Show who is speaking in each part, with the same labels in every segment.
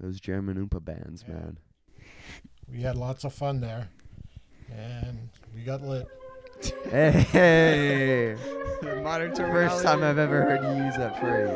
Speaker 1: Those German Oompa bands, man.
Speaker 2: We had lots of fun there, and we got lit.
Speaker 1: Hey!
Speaker 3: The modern terminology.
Speaker 1: First time I've ever heard you use that phrase.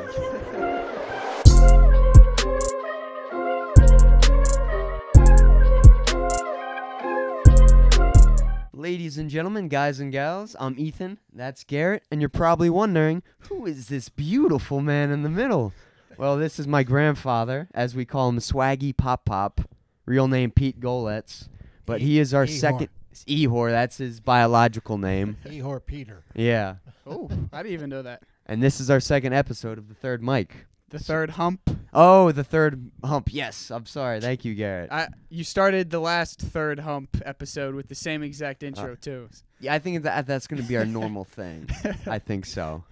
Speaker 1: Ladies and gentlemen, guys and gals, I'm Ethan, that's Garrett, and you're probably wondering, who is this beautiful man in the middle? Well, this is my grandfather, as we call him, Swaggy Pop Pop, real name Pete Goletz, but he is our second... Ehor, that's his biological name.
Speaker 2: Ehor Peter.
Speaker 1: Yeah.
Speaker 3: Oh, I didn't even know that.
Speaker 1: And this is our second episode of the third mic.
Speaker 3: The third hump.
Speaker 1: Oh, the third hump. Yes, I'm sorry. Thank you, Garrett.
Speaker 3: You started the last third hump episode with the same exact intro, too.
Speaker 1: Yeah, I think that's going to be our normal thing. I think so.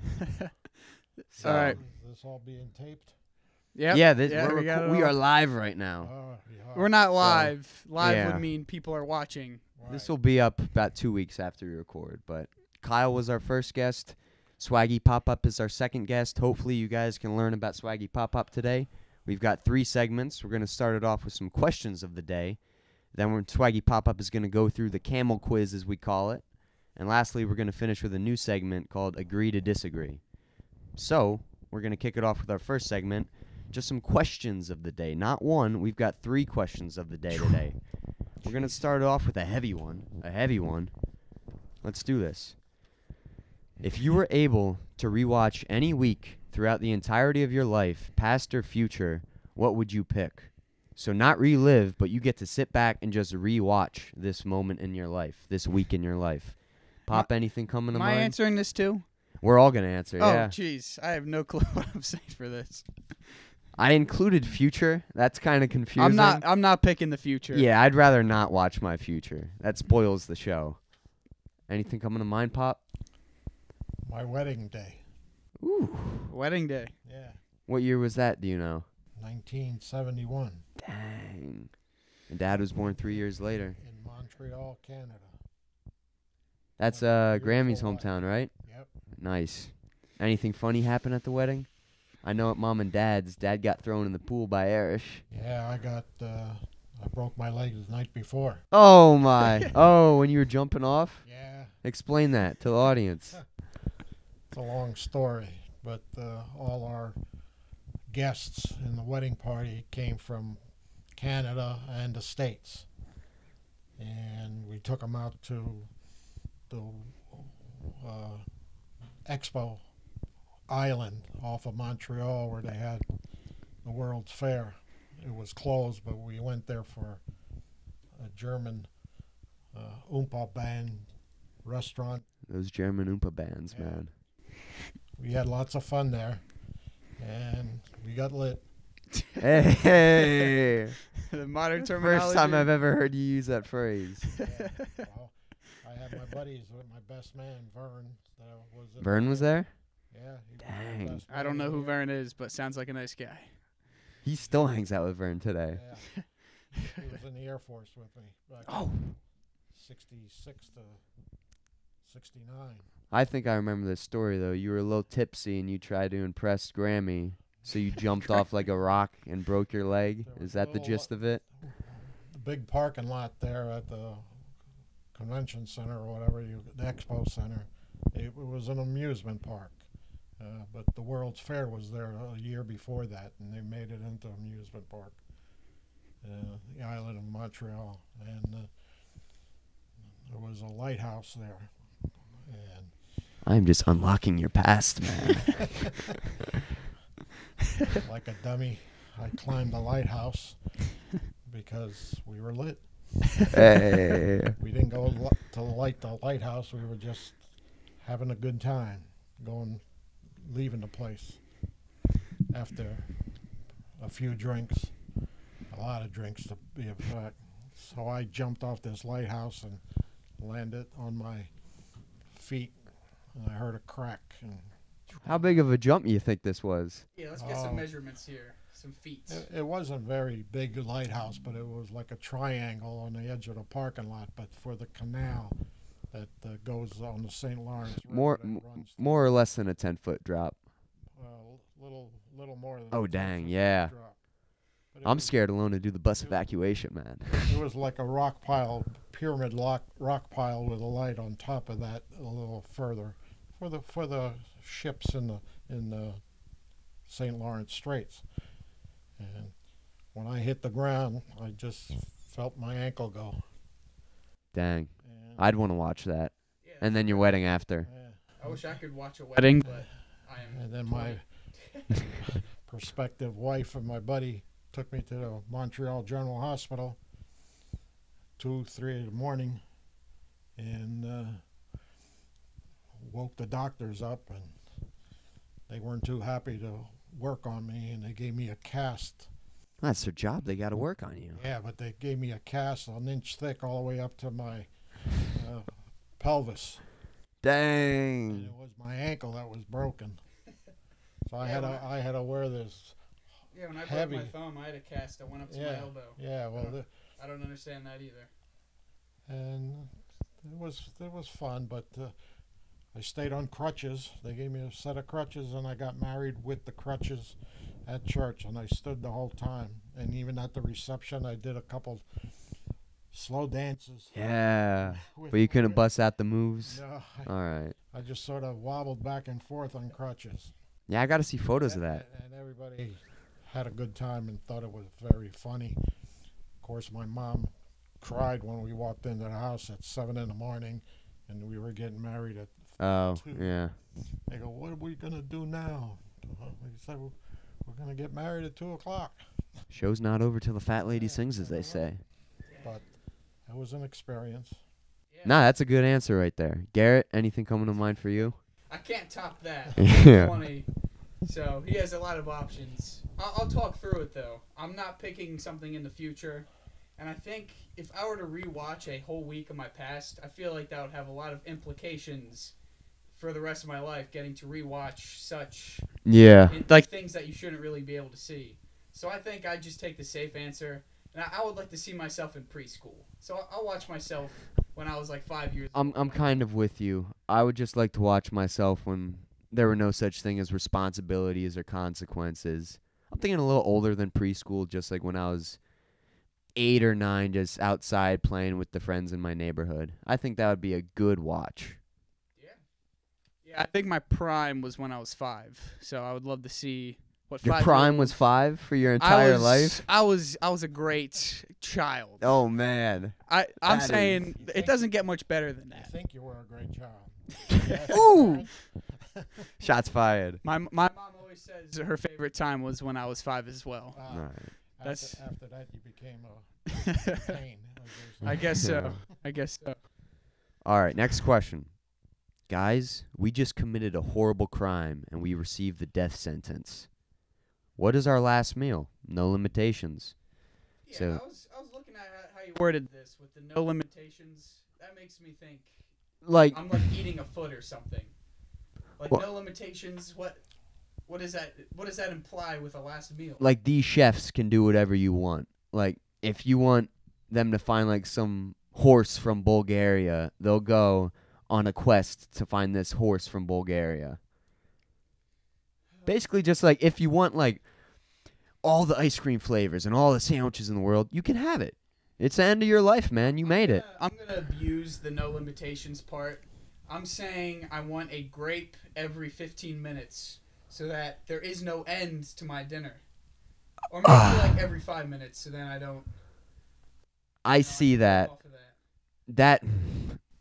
Speaker 3: All right.
Speaker 2: Is this all being taped?
Speaker 3: Yep.
Speaker 1: Yeah, we are live right now.
Speaker 3: We're not live. Live
Speaker 1: yeah.
Speaker 3: would mean people are watching.
Speaker 2: Right.
Speaker 1: This will be up about 2 weeks after we record. But Kyle was our first guest. Swaggy Pop-Up is our second guest. Hopefully you guys can learn about Swaggy Pop-Up today. We've got 3 segments. We're going to start it off with some questions of the day. Then Swaggy Pop-Up is going to go through the Camel Quiz, as we call it. And lastly, we're going to finish with a new segment called Agree to Disagree. So, we're going to kick it off with our first segment. Just some questions of the day. Not one. We've got 3 questions of the day today. We're going to start off with a heavy one. A heavy one. Let's do this. If you were able to rewatch any week throughout the entirety of your life, past or future, what would you pick? So not relive, but you get to sit back and just rewatch this moment in your life, this week in your life. Pop, anything coming to mind?
Speaker 3: Am I answering this too?
Speaker 1: We're all going to answer, yeah.
Speaker 3: Oh, jeez. I have no clue what I'm saying for this.
Speaker 1: I included future. That's kind of confusing.
Speaker 3: I'm not picking the future.
Speaker 1: Yeah, I'd rather not watch my future. That spoils the show. Anything coming to mind, Pop?
Speaker 2: My wedding day.
Speaker 1: Ooh.
Speaker 3: Wedding day.
Speaker 2: Yeah.
Speaker 1: What year was that, do you know?
Speaker 2: 1971.
Speaker 1: Dang. And Dad was born 3 years later.
Speaker 2: In Montreal, Canada.
Speaker 1: That's Grammy's hometown, right?
Speaker 2: Yep.
Speaker 1: Nice. Anything funny happen at the wedding? I know at Mom and Dad's, Dad got thrown in the pool by Erish.
Speaker 2: Yeah, I broke my leg the night before.
Speaker 1: Oh, my. Oh, when you were jumping off?
Speaker 2: Yeah.
Speaker 1: Explain that to the audience.
Speaker 2: It's a long story, but all our guests in the wedding party came from Canada and the States. And we took them out to the Expo Island off of Montreal where they had the World's Fair. It was closed, but we went there for a German Oompa band restaurant.
Speaker 1: Those German Oompa bands,
Speaker 2: Yeah.
Speaker 1: man.
Speaker 2: We had lots of fun there, and we got lit.
Speaker 1: Hey!
Speaker 3: The modern terminology.
Speaker 1: First time I've ever heard you use that phrase.
Speaker 2: Yeah. Well, I had my buddies with my best man, Vern.
Speaker 1: Vern was there?
Speaker 2: Yeah. He was my
Speaker 1: Dang.
Speaker 2: best
Speaker 3: I don't
Speaker 2: man
Speaker 3: know who
Speaker 2: here.
Speaker 3: Vern is, but sounds like a nice guy.
Speaker 1: He still hangs out with Vern today.
Speaker 2: Yeah. He was in the Air Force with me back
Speaker 1: Oh.
Speaker 2: 66 to 69.
Speaker 1: I think I remember this story, though. You were a little tipsy and you tried to impress Grammy, so you jumped off like a rock and broke your leg. Is that the gist of it?
Speaker 2: The big parking lot there at the convention center or whatever, the expo center, it was an amusement park. But the World's Fair was there a year before that, and they made it into an amusement park. The island of Montreal. And there was a lighthouse there. And
Speaker 1: I'm just unlocking your past, man.
Speaker 2: like a dummy, I climbed the lighthouse because we were lit.
Speaker 1: Hey.
Speaker 2: We didn't go to light the lighthouse. We were just having a good time, leaving the place after a few drinks, a lot of drinks to be exact. So I jumped off this lighthouse and landed on my feet, and I heard a crack. And
Speaker 1: How big of a jump you think this was?
Speaker 3: Yeah, let's
Speaker 2: get some
Speaker 3: measurements here. Some feet.
Speaker 2: it wasn't a very big lighthouse, but it was like a triangle on the edge of the parking lot, but for the canal that goes on the St. Lawrence River.
Speaker 1: More or less than a 10-foot drop.
Speaker 2: Little more than
Speaker 1: Oh,
Speaker 2: a
Speaker 1: dang,
Speaker 2: 10-foot
Speaker 1: yeah.
Speaker 2: drop. But
Speaker 1: I'm scared alone to do the bus evacuation, man.
Speaker 2: It was like a rock pile, pyramid rock pile with a light on top of that a little further, for the ships in the St. Lawrence Straits. And when I hit the ground, I just felt my ankle go.
Speaker 1: Dang.
Speaker 2: And,
Speaker 1: I'd want to watch that.
Speaker 3: Yeah,
Speaker 1: And then your wedding after.
Speaker 3: I wish I could watch a wedding, but I am.
Speaker 2: and then my prospective wife and my buddy took me to the Montreal General Hospital 2, 3 in the morning, and woke the doctors up, and they weren't too happy to work on me, and they gave me a cast.
Speaker 1: That's their job. They got to work on you.
Speaker 2: Yeah, but they gave me a cast an inch thick all the way up to my pelvis. And
Speaker 1: Dang.
Speaker 2: it was my ankle that was broken. So I
Speaker 3: Yeah,
Speaker 2: had to wear this.
Speaker 3: Yeah, when I
Speaker 2: Heavy.
Speaker 3: broke my thumb, I had a cast that went up to my elbow.
Speaker 2: Yeah, well,
Speaker 3: I don't understand that either.
Speaker 2: and it was fun, but I stayed on crutches. They gave me a set of crutches, and I got married with the crutches at church, and I stood the whole time. And even at the reception, I did a couple slow dances.
Speaker 1: Yeah.
Speaker 2: with-
Speaker 1: But you couldn't
Speaker 2: with-
Speaker 1: bust out the moves?
Speaker 2: No,
Speaker 1: All right.
Speaker 2: I just sort of wobbled back and forth on crutches.
Speaker 1: Yeah, I got to see photos of that.
Speaker 2: And everybody had a good time and thought it was very funny. Of course, my mom cried when we walked into the house at 7 in the morning, and we were getting married at.
Speaker 1: Oh,
Speaker 2: 2.
Speaker 1: yeah.
Speaker 2: They go, "What are we gonna do now?" We said, "We're gonna get married at 2:00."
Speaker 1: Show's not over till the fat lady sings, as they say.
Speaker 2: But it was an experience.
Speaker 3: Yeah.
Speaker 1: Nah, that's a good answer right there. Garrett, anything coming to mind for you?
Speaker 3: I can't top that.
Speaker 1: Yeah.
Speaker 3: 20. So he has a lot of options. I'll talk through it though. I'm not picking something in the future, and I think if I were to rewatch a whole week of my past, I feel like that would have a lot of implications for the rest of my life. Getting to rewatch such
Speaker 1: Yeah.
Speaker 3: like things that you shouldn't really be able to see. So I think I'd just take the safe answer, and I would like to see myself in preschool. So I'll watch myself when I was like 5 years old.
Speaker 1: I'm kind of with you. I would just like to watch myself when there were no such thing as responsibilities or consequences. I'm thinking a little older than preschool, just like when I was 8 or 9, just outside playing with the friends in my neighborhood. I think that would be a good watch.
Speaker 3: Yeah, I think my prime was when I was 5. So I would love to see what
Speaker 1: Your
Speaker 3: 5
Speaker 1: prime was 5 for your entire life?
Speaker 3: I was a great child.
Speaker 1: Oh, man.
Speaker 3: I'm
Speaker 1: that is-
Speaker 3: saying it doesn't get much better than
Speaker 2: I
Speaker 3: that.
Speaker 2: think you were a great child.
Speaker 1: Ooh! Shots fired.
Speaker 3: My mom always says her favorite time was when I was 5 as well.
Speaker 1: All right.
Speaker 3: That's-
Speaker 2: after that, you became a pain.
Speaker 3: I guess so. I guess so.
Speaker 1: All right, next question. Guys, we just committed a horrible crime and we received the death sentence. What is our last meal? No limitations.
Speaker 3: Yeah,
Speaker 1: So-
Speaker 3: I was looking at how you worded this with the no limitations. That makes me think
Speaker 1: Like,
Speaker 3: I'm like eating a foot or something. Like
Speaker 1: Well-
Speaker 3: no limitations. What does that imply with a last meal?
Speaker 1: these chefs can do whatever you want. Like, if you want them to find like some horse from Bulgaria, they'll go on a quest to find this horse from Bulgaria. Basically, just like if you want like all the ice cream flavors and all the sandwiches in the world, you can have it. It's the end of your life, man. You made it.
Speaker 3: I'm gonna abuse the no limitations part. I'm saying I want a grape every 15 minutes so that there is no end to my dinner. Or maybe like every 5 minutes, so then I don't.
Speaker 1: I see that.
Speaker 3: Off of that.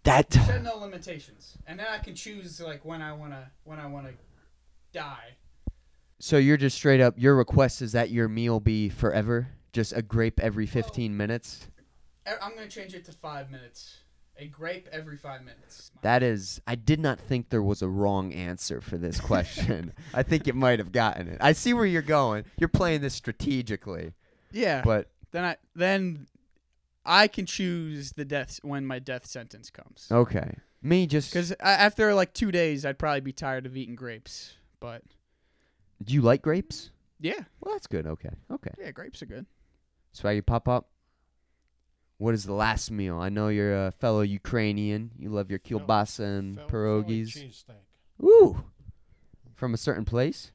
Speaker 1: That.
Speaker 3: Said no limitations, and then I can choose like when I wanna die.
Speaker 1: So you're just straight up. Your request is that your meal be forever, just a grape every 15 minutes.
Speaker 3: I'm gonna change it to 5 minutes. A grape every 5 minutes.
Speaker 1: That is. I did not think there was a wrong answer for this question. I think it might have gotten it. I see where you're going. You're playing this strategically,
Speaker 3: Yeah.
Speaker 1: but
Speaker 3: Then I can choose the death when my death sentence comes.
Speaker 1: okay. Me just.
Speaker 3: Because after like 2 days, I'd probably be tired of eating grapes. But
Speaker 1: Do you like grapes?
Speaker 3: yeah,
Speaker 1: Well, that's good. Okay.
Speaker 3: yeah, grapes are good.
Speaker 1: Swaggy pop up. What is the last meal? I know you're a fellow Ukrainian. You love your kielbasa and
Speaker 2: Philly
Speaker 1: pierogies.
Speaker 2: cheesesteak.
Speaker 1: Ooh. From a certain place?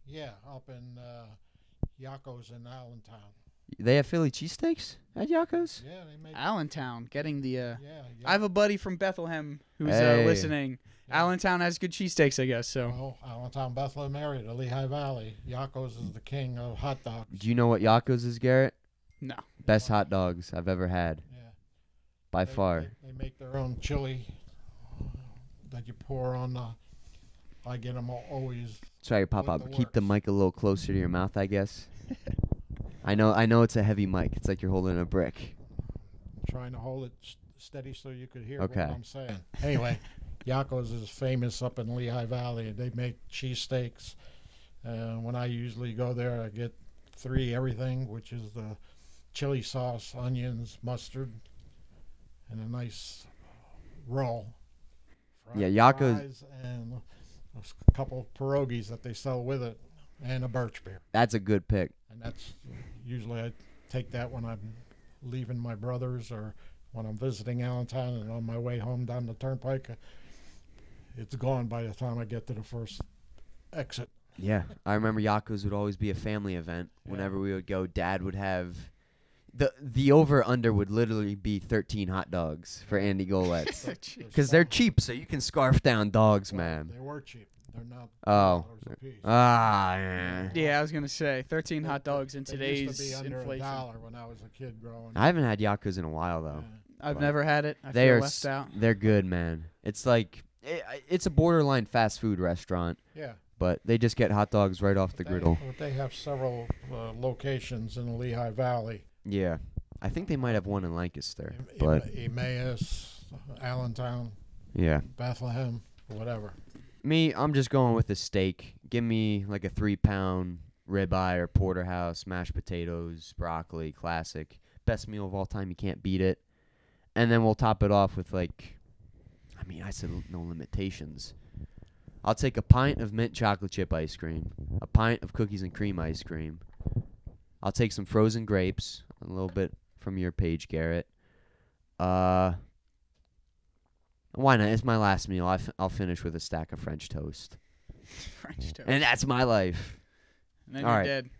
Speaker 2: Yeah, up in Yakko's in Allentown.
Speaker 1: They have Philly cheesesteaks at Yakko's?
Speaker 2: Yeah, they make.
Speaker 3: Allentown, getting the.
Speaker 2: Yeah,
Speaker 3: I have a buddy from Bethlehem who's
Speaker 1: Hey.
Speaker 3: listening.
Speaker 2: Yeah.
Speaker 3: Allentown has good cheesesteaks, I guess. So
Speaker 2: Well, Allentown, Bethlehem area, the Lehigh Valley. Yakko's is the king of hot dogs.
Speaker 1: Do you know what Yakko's is, Garrett?
Speaker 3: no.
Speaker 1: Best hot dogs I've ever had,
Speaker 2: Yeah.
Speaker 1: by
Speaker 2: They-
Speaker 1: far.
Speaker 2: They make their own chili that you pour on the. I get them always.
Speaker 1: Sorry, pop
Speaker 2: With
Speaker 1: up.
Speaker 2: the
Speaker 1: Keep the
Speaker 2: works.
Speaker 1: mic a little closer to your mouth, I guess. I know it's a heavy mic. It's like you're holding a brick.
Speaker 2: Trying to hold it steady so you could hear
Speaker 1: Okay.
Speaker 2: what I'm saying. Anyway, Yakko's is famous up in Lehigh Valley. They make cheesesteaks. When I usually go there, I get 3 everything, which is the chili sauce, onions, mustard, and a nice roll.
Speaker 1: Yeah, Yakko's-
Speaker 2: fries and a couple of pierogies that they sell with it, and a birch beer.
Speaker 1: That's a good pick.
Speaker 2: And that's usually I take that when I'm leaving my brother's or when I'm visiting Allentown and on my way home down the turnpike. It's gone by the time I get to the first exit.
Speaker 1: Yeah, I remember Yakko's would always be a family event.
Speaker 2: Yeah.
Speaker 1: Whenever we would go, Dad would have the over under would literally be 13 hot dogs for Andy Goletz because they're cheap, so you can scarf down dogs, man.
Speaker 2: They were cheap. They're not
Speaker 1: Oh.
Speaker 2: $2 a piece.
Speaker 1: Yeah.
Speaker 3: Yeah, I was gonna say 13
Speaker 2: They-
Speaker 3: hot dogs in
Speaker 2: they
Speaker 3: today's
Speaker 2: used to be under
Speaker 3: inflation.
Speaker 2: $1 when I was a kid growing
Speaker 1: I haven't had Yakko's in a while though.
Speaker 3: I've
Speaker 1: But
Speaker 3: never had it. I
Speaker 1: They
Speaker 3: feel
Speaker 1: are
Speaker 3: left out.
Speaker 1: they're good, man. It's like it's a borderline fast food restaurant,
Speaker 2: Yeah.
Speaker 1: but they just get hot dogs right off the griddle.
Speaker 2: They have several locations in the Lehigh Valley.
Speaker 1: Yeah, I think they might have one in Lancaster,
Speaker 2: Em-
Speaker 1: but
Speaker 2: Emmaus, Allentown,
Speaker 1: yeah.
Speaker 2: Bethlehem, whatever.
Speaker 1: Me, I'm just going with a steak. Give me like a 3-pound ribeye or porterhouse, mashed potatoes, broccoli, classic. Best meal of all time. You can't beat it. And then we'll top it off with like, I said no limitations. I'll take a pint of mint chocolate chip ice cream, a pint of cookies and cream ice cream. I'll take some frozen grapes, a little bit from your page, Garrett. Why not? It's my last meal. I'll finish with a stack of French toast.
Speaker 3: French toast.
Speaker 1: And that's my life.
Speaker 3: And then
Speaker 1: all
Speaker 3: you're
Speaker 1: right.
Speaker 3: dead.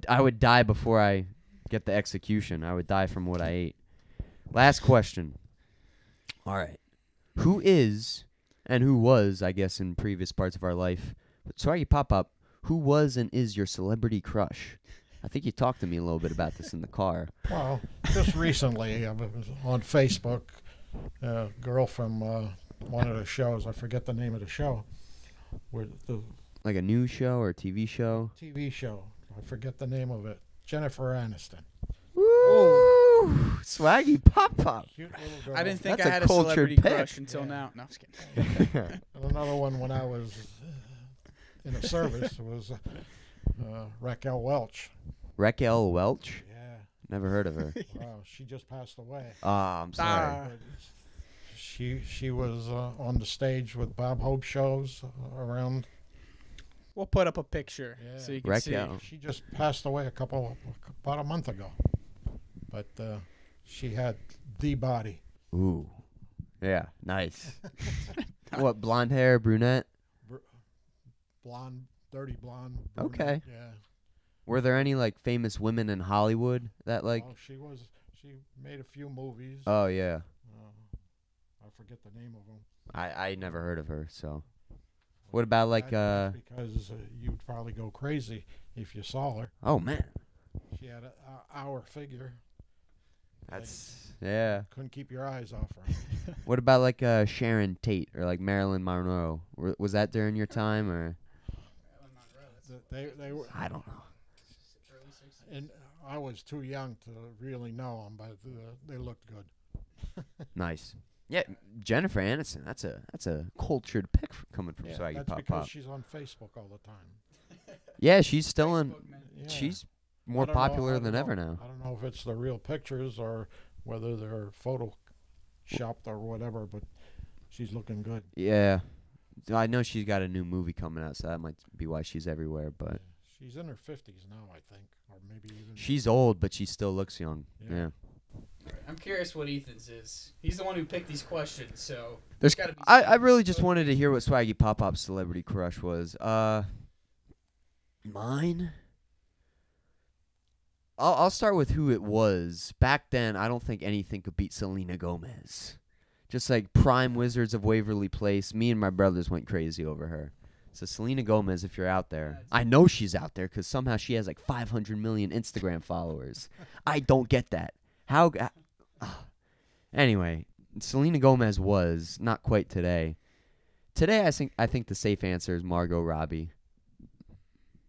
Speaker 1: I would die before I get the execution. I would die from what I ate. Last question. All right. Who is and who was, I guess, in previous parts of our life, Swaggy Pop-Up, who was and is your celebrity crush? I think you talked to me a little bit about this in the car.
Speaker 2: Well, just recently, I was on Facebook. A girl from one of the shows, I forget the name of the show, where the
Speaker 1: Like a news show or a TV show?
Speaker 2: TV show, I forget the name of it. Jennifer Aniston.
Speaker 1: Woo! Swaggy Pop-Up.
Speaker 2: Cute little girl.
Speaker 3: I didn't think
Speaker 1: That's
Speaker 3: I
Speaker 1: a
Speaker 3: had a
Speaker 1: cultured
Speaker 3: celebrity
Speaker 1: pick.
Speaker 3: crush until
Speaker 2: Yeah.
Speaker 3: now. No, I'm just kidding.
Speaker 2: And another one when I was in a service was Raquel Welch.
Speaker 1: Raquel Welch?
Speaker 2: Yeah.
Speaker 1: Never heard of her.
Speaker 2: Wow, she just passed away.
Speaker 1: Oh, I'm sorry.
Speaker 3: Ah.
Speaker 2: But she was on the stage with Bob Hope shows around.
Speaker 3: We'll put up a picture
Speaker 2: Yeah.
Speaker 3: so you can see.
Speaker 1: Raquel.
Speaker 2: She just passed away about a month ago. But she had the body.
Speaker 1: Ooh. Yeah, nice. What, blonde hair, brunette?
Speaker 2: Blonde, dirty blonde.
Speaker 1: Okay.
Speaker 2: brunette, Yeah.
Speaker 1: Were there any like famous women in Hollywood that like
Speaker 2: Well, she made a few movies.
Speaker 1: Oh yeah.
Speaker 2: I forget the name of them.
Speaker 1: I never heard of her, so. What about like
Speaker 2: because you'd probably go crazy if you saw her.
Speaker 1: oh man.
Speaker 2: She had our figure.
Speaker 1: That's yeah.
Speaker 2: Couldn't keep your eyes off her.
Speaker 1: What about like Sharon Tate or like Marilyn Monroe? Was that during your time or
Speaker 2: They were,
Speaker 1: I don't know.
Speaker 2: and I was too young to really know them, but they looked good.
Speaker 1: Nice. Yeah, Jennifer Aniston. That's a cultured pick coming from Swaggy
Speaker 2: that's
Speaker 1: Pop
Speaker 2: because
Speaker 1: Pop.
Speaker 2: she's on Facebook all the time.
Speaker 1: Yeah, she's still on.
Speaker 3: Facebook, man.
Speaker 2: Yeah.
Speaker 1: She's
Speaker 2: I
Speaker 1: more
Speaker 2: don't know-
Speaker 1: popular
Speaker 2: I
Speaker 1: than
Speaker 2: don't
Speaker 1: ever
Speaker 2: know-
Speaker 1: now.
Speaker 2: I don't know if it's the real pictures or whether they're photoshopped or whatever, but she's looking good.
Speaker 1: Yeah, I know she's got a new movie coming out, so that might be why she's everywhere. But
Speaker 2: She's in her 50s now, I think, or maybe even.
Speaker 1: she's old, but she still looks young.
Speaker 2: Yeah.
Speaker 1: Yeah.
Speaker 3: I'm curious what Ethan's is. He's the one who picked these questions, so there's got to be.
Speaker 1: I really just wanted to hear what Swaggy Pop Pop's celebrity crush was. Mine? I'll start with who it was. Back then, I don't think anything could beat Selena Gomez. Just like prime Wizards of Waverly Place, me and my brothers went crazy over her. So Selena Gomez, if you're out there, I know she's out there because somehow she has like 500 million Instagram followers. I don't get that. How? Anyway, Selena Gomez was not quite today. Today, I think the safe answer is Margot Robbie.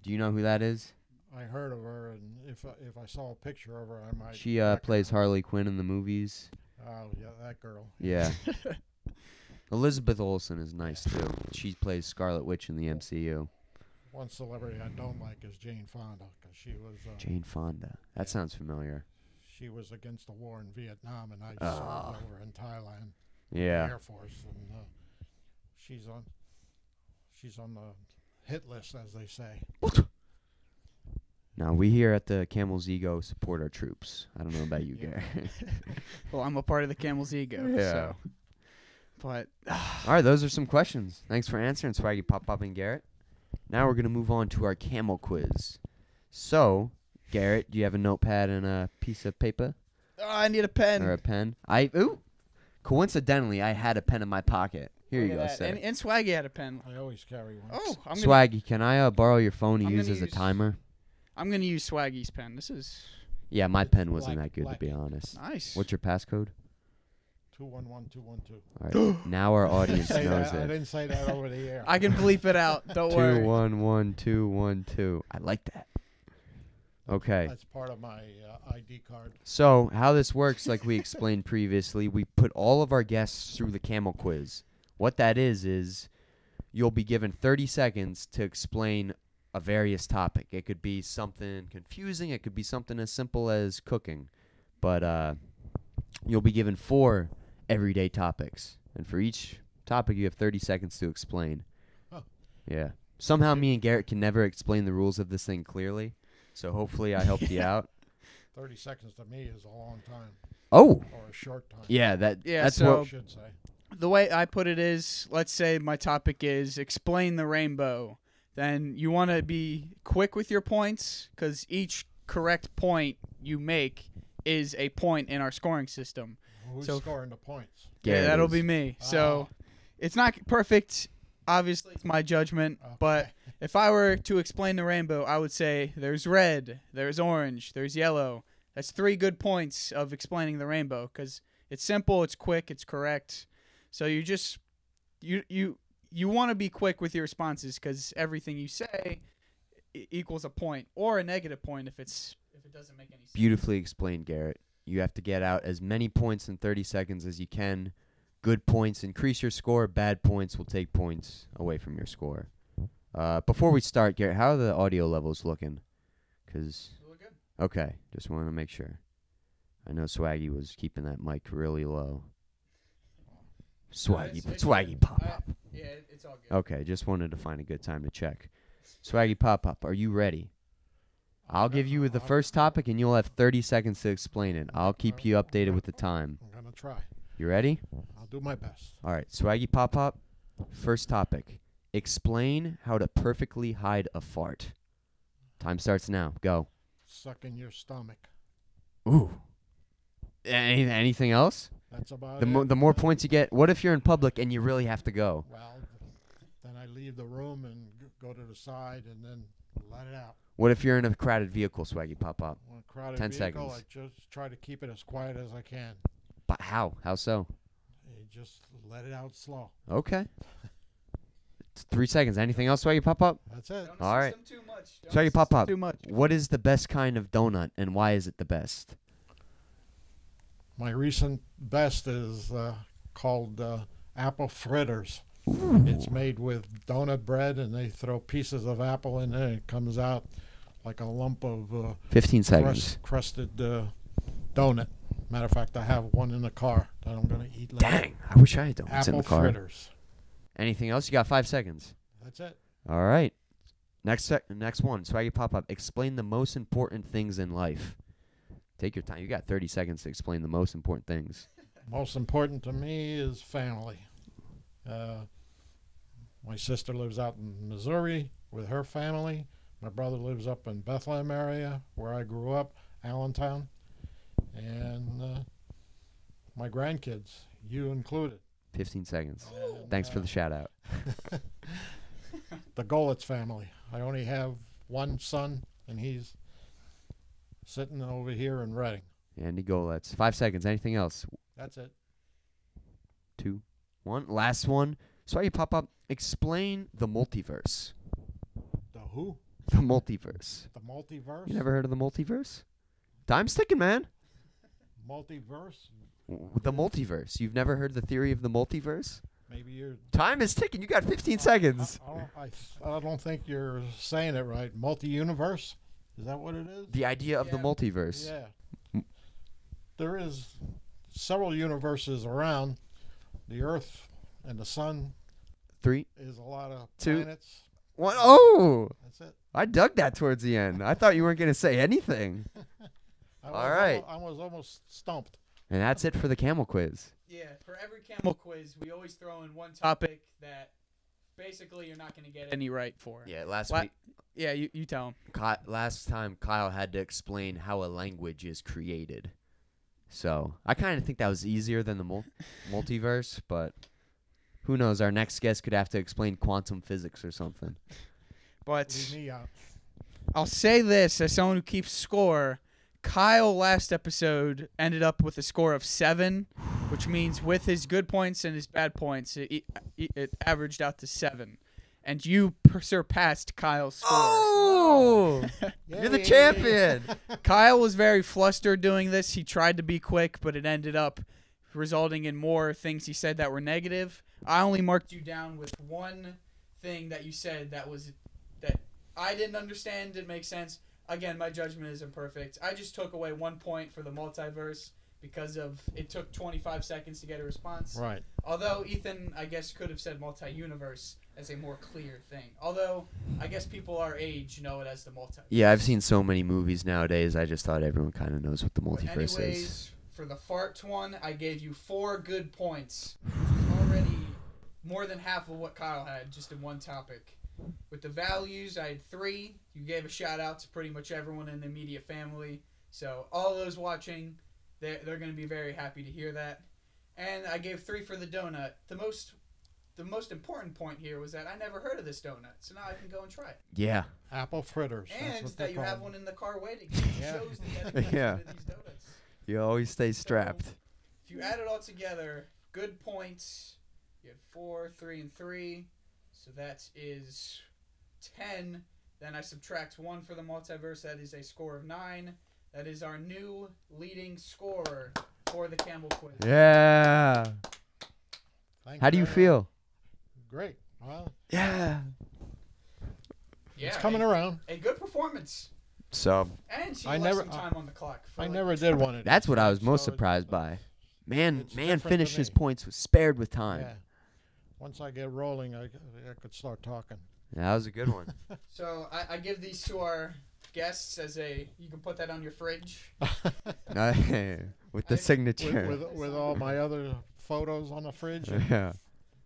Speaker 1: Do you know who that is?
Speaker 2: I heard of her, and if I saw a picture of her, I might.
Speaker 1: She plays Harley Quinn in the movies.
Speaker 2: Oh yeah, that girl.
Speaker 1: Yeah. Elizabeth Olsen is nice too. She plays Scarlet Witch in the MCU.
Speaker 2: One celebrity I don't like is Jane Fonda, because she was.
Speaker 1: Jane Fonda. That sounds familiar.
Speaker 2: She was against the war in Vietnam, and I served over in Thailand.
Speaker 1: Yeah.
Speaker 2: Air Force, and she's on the hit list, as they say.
Speaker 1: Now, we here at the Camel's Ego support our troops. I don't know about you, Gary.
Speaker 3: Well, I'm a part of the Camel's Ego.
Speaker 1: Yeah.
Speaker 3: So. But.
Speaker 1: All right, those are some questions. Thanks for answering, Swaggy, Pop, and Garrett. Now we're going to move on to our Camel Quiz. So, Garrett, do you have a notepad and a piece of paper?
Speaker 3: Oh, I need a pen.
Speaker 1: Or a pen? Coincidentally, I had a pen in my pocket. Here you go, sir.
Speaker 3: And Swaggy had a pen.
Speaker 2: I always carry one.
Speaker 3: Oh,
Speaker 1: Swaggy, can I borrow your phone to
Speaker 3: I'm
Speaker 1: use
Speaker 3: gonna
Speaker 1: as a
Speaker 3: use-
Speaker 1: timer?
Speaker 3: I'm gonna use Swaggy's pen. This is
Speaker 1: Yeah, my pen wasn't
Speaker 2: black-
Speaker 1: that good,
Speaker 2: black.
Speaker 1: to be honest.
Speaker 3: nice.
Speaker 1: What's your passcode?
Speaker 2: 211212.
Speaker 1: All right. Now our audience
Speaker 2: Say
Speaker 1: knows
Speaker 2: that. I
Speaker 1: it.
Speaker 2: didn't say that over the air.
Speaker 3: I can bleep it out. Don't worry.
Speaker 1: 211212. I like that. Okay.
Speaker 2: That's part of my ID card.
Speaker 1: So, how this works, like we explained previously, we put all of our guests through the Camel Quiz. What that is you'll be given 30 seconds to explain a various topic. It could be something confusing. It could be something as simple as cooking. But you'll be given 4 everyday topics. And for each topic, you have 30 seconds to explain.
Speaker 2: Huh.
Speaker 1: Yeah. Somehow me and Garrett can never explain the rules of this thing clearly. So hopefully I helped you out.
Speaker 2: 30 seconds to me is a long time.
Speaker 1: Oh.
Speaker 2: Or a short time.
Speaker 1: Yeah, that's
Speaker 3: so-
Speaker 2: I should say.
Speaker 3: The way I put it is, let's say my topic is explain the rainbow. Then you want to be quick with your points because each correct point you make is a point in our scoring system.
Speaker 2: Who's
Speaker 3: So-
Speaker 2: scoring the points?
Speaker 1: Garrett
Speaker 3: Yeah, that'll
Speaker 1: is.
Speaker 3: be me. So it's not perfect. Obviously, it's my judgment. But
Speaker 2: Okay.
Speaker 3: if I were to explain the rainbow, I would say there's red, there's orange, there's yellow. That's 3 good points of explaining the rainbow because it's simple, it's quick, it's correct. So you just you want to be quick with your responses because everything you say equals a point or a negative point if it doesn't make any sense.
Speaker 1: Beautifully explained, Garrett. You have to get out as many points in 30 seconds as you can. Good points increase your score. Bad points will take points away from your score. Before we start, Garrett, how are the audio levels looking? Okay, just want to make sure. I know Swaggy was keeping that mic really low. Swaggy pop up.
Speaker 3: Yeah, it's all good.
Speaker 1: Okay, just wanted to find a good time to check. Swaggy pop up, are you ready? I'll give you the first topic and you'll have 30 seconds to explain it. I'll keep you updated with the time.
Speaker 2: I'm going to try.
Speaker 1: You ready?
Speaker 2: I'll do my best.
Speaker 1: All right, Swaggy pop up. First topic. Explain how to perfectly hide a fart. Time starts now. Go.
Speaker 2: Suck in your stomach.
Speaker 1: Ooh. Anything else?
Speaker 2: That's about
Speaker 1: The
Speaker 2: it.
Speaker 1: the more points you get. What if you're in public and you really have to go?
Speaker 2: Well, then I leave the room and go to the side and then let it out.
Speaker 1: What if you're in a crowded vehicle, Swaggy pop up?
Speaker 2: On a crowded
Speaker 1: 10
Speaker 2: vehicle,
Speaker 1: seconds.
Speaker 2: I just try to keep it as quiet as I can.
Speaker 1: But how? How so?
Speaker 2: You just let it out slow.
Speaker 1: Okay. It's 3 seconds. Anything else, Swaggy pop up?
Speaker 2: That's it.
Speaker 3: Don't
Speaker 1: All right.
Speaker 3: assist them too much. Don't
Speaker 1: Swaggy
Speaker 3: assist
Speaker 1: pop
Speaker 3: them
Speaker 1: up.
Speaker 3: Too much.
Speaker 1: What is the best kind of donut and why is it the best?
Speaker 2: My recent best is called apple fritters. It's made with donut bread, and they throw pieces of apple in there. It comes out like a lump of
Speaker 1: 15 seconds.
Speaker 2: crusted donut. Matter of fact, I have one in the car that I'm going to eat later.
Speaker 1: Dang, I wish I had donuts in
Speaker 2: Apple
Speaker 1: the car.
Speaker 2: fritters.
Speaker 1: Anything else? You got 5 seconds.
Speaker 2: That's it.
Speaker 1: All right. Next one. Swaggy pop up. Explain the most important things in life. Take your time. You got 30 seconds to explain the most important things.
Speaker 2: Most important to me is family. My sister lives out in Missouri with her family. My brother lives up in Bethlehem area where I grew up. Allentown, and my grandkids, you included.
Speaker 1: 15 seconds.
Speaker 2: And,
Speaker 1: Thanks for the shout out.
Speaker 2: the Golitz family. I only have one son, and he's sitting over here in Reading.
Speaker 1: Andy Golets. 5 seconds. Anything else?
Speaker 2: That's it.
Speaker 1: 2, 1. Last one. Swaggy pop up. Explain the multiverse.
Speaker 2: The who?
Speaker 1: The multiverse.
Speaker 2: The multiverse?
Speaker 1: You never heard of the multiverse? Time's ticking, man.
Speaker 2: Multiverse?
Speaker 1: The multiverse. You've never heard the theory of the multiverse?
Speaker 2: Maybe you're...
Speaker 1: Time is ticking. You got 15 seconds.
Speaker 2: I don't think you're saying it right. Multi-universe? Is that what it is?
Speaker 1: The idea of the multiverse.
Speaker 2: Yeah. There is several universes around. The Earth and the Sun
Speaker 1: 3,
Speaker 2: is a lot of
Speaker 1: 2,
Speaker 2: planets.
Speaker 1: 1. Oh!
Speaker 2: That's it.
Speaker 1: I dug that towards the end. I thought you weren't going to say anything. All right.
Speaker 2: I was almost stumped.
Speaker 1: And that's it for the Camel Quiz.
Speaker 3: Yeah, for every Camel Quiz, we always throw in one topic that basically you're not going to get any right for.
Speaker 1: Yeah, last
Speaker 3: La-
Speaker 1: week.
Speaker 3: Yeah, you tell him.
Speaker 1: Last time Kyle had to explain how a language is created. So I kind of think that was easier than the multiverse, but who knows? Our next guest could have to explain quantum physics or something.
Speaker 3: But
Speaker 2: Leave me out.
Speaker 3: I'll say this as someone who keeps score. Kyle last episode ended up with a score of 7, which means with his good points and his bad points, it averaged out to 7. And you surpassed Kyle's score.
Speaker 1: Oh! You're the champion.
Speaker 3: Kyle was very flustered doing this. He tried to be quick, but it ended up resulting in more things he said that were negative. I only marked you down with one thing that you said that I didn't understand, didn't make sense. Again, my judgment is imperfect. I just took away 1 point for the multiverse because of it took 25 seconds to get a response.
Speaker 2: Right.
Speaker 3: Although Ethan, I guess, could have said multi-universe as a more clear thing. Although, I guess people our age know it as the multiverse.
Speaker 1: Yeah, I've seen so many movies nowadays. I just thought everyone kind of knows what the
Speaker 3: But
Speaker 1: multiverse
Speaker 3: anyways,
Speaker 1: is.
Speaker 3: for the farts one, I gave you 4 good points, which is already more than half of what Kyle had just in one topic. With the values, I had 3. You gave a shout out to pretty much everyone in the immediate family. So all those watching, they're going to be very happy to hear that. And I gave 3 for the donut. The most important point here was that I never heard of this donut, so now I can go and try it.
Speaker 1: Yeah.
Speaker 2: Apple fritters. That's
Speaker 3: And
Speaker 2: what
Speaker 3: that you
Speaker 2: they're
Speaker 3: have
Speaker 2: called.
Speaker 3: one in the car waiting.
Speaker 2: Yeah.
Speaker 3: It shows the dedication
Speaker 1: Yeah.
Speaker 3: to these donuts.
Speaker 1: You always stay strapped.
Speaker 3: If you add it all together, good points. You had 4, 3, and 3. So that is 10. Then I subtract 1 for the multiverse. That is a score of 9. That is our new leading scorer for the Camel Quiz.
Speaker 1: Yeah.
Speaker 2: Thank
Speaker 1: How do you
Speaker 2: very much.
Speaker 1: feel?
Speaker 2: Great. Well,
Speaker 1: Yeah.
Speaker 3: Yeah,
Speaker 2: it's coming around.
Speaker 3: a good performance.
Speaker 1: So
Speaker 3: And she
Speaker 2: I
Speaker 3: left
Speaker 2: never-
Speaker 3: some time on the clock. For
Speaker 2: I
Speaker 3: like-
Speaker 2: never did one of these.
Speaker 1: that's what I was
Speaker 2: so
Speaker 1: most
Speaker 2: it's-
Speaker 1: surprised by. Man
Speaker 2: it's different to
Speaker 1: finished his
Speaker 2: me.
Speaker 1: points was spared with time.
Speaker 2: Yeah. Once I get rolling, I could start talking.
Speaker 1: That was a good one.
Speaker 3: So I give these to our guests as you can put that on your fridge.
Speaker 1: With the signature.
Speaker 2: with all my other photos on the fridge, and
Speaker 1: Yeah.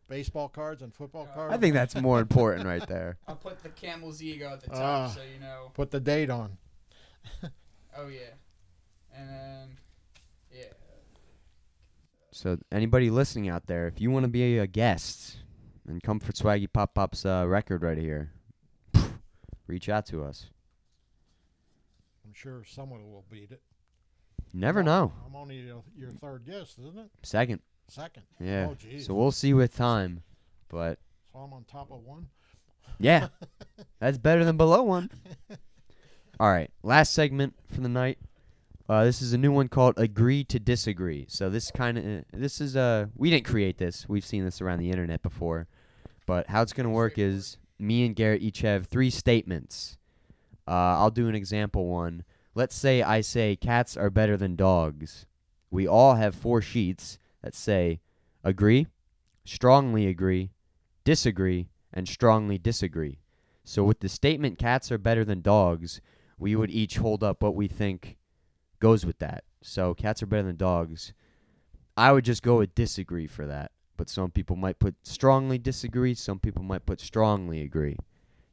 Speaker 2: baseball cards and football cards.
Speaker 1: I think that's more important right there.
Speaker 3: I'll put the camel's ego at the top
Speaker 2: Ah.
Speaker 3: so you know.
Speaker 2: Put the date on.
Speaker 3: Oh, yeah. And then, yeah.
Speaker 1: So anybody listening out there, if you want to be a guest and come for Swaggy Pop Pop's record right here, reach out to us.
Speaker 2: I'm sure someone will beat it.
Speaker 1: You never know.
Speaker 2: I'm only your third guest, isn't it?
Speaker 1: Second.
Speaker 2: Second.
Speaker 1: Yeah.
Speaker 2: Oh, geez.
Speaker 1: So we'll see with time. But
Speaker 2: So I'm on top of one.
Speaker 1: yeah, that's better than below one. All right, last segment for the night. This is a new one called Agree to Disagree. So this we didn't create this. We've seen this around the internet before. But how it's going to work is me and Garrett each have 3 statements. I'll do an example one. Let's say I say cats are better than dogs. We all have 4 sheets that say agree, strongly agree, disagree, and strongly disagree. So with the statement cats are better than dogs, we would each hold up what we think goes with that. So cats are better than dogs. I would just go with disagree for that. But some people might put strongly disagree. Some people might put strongly agree.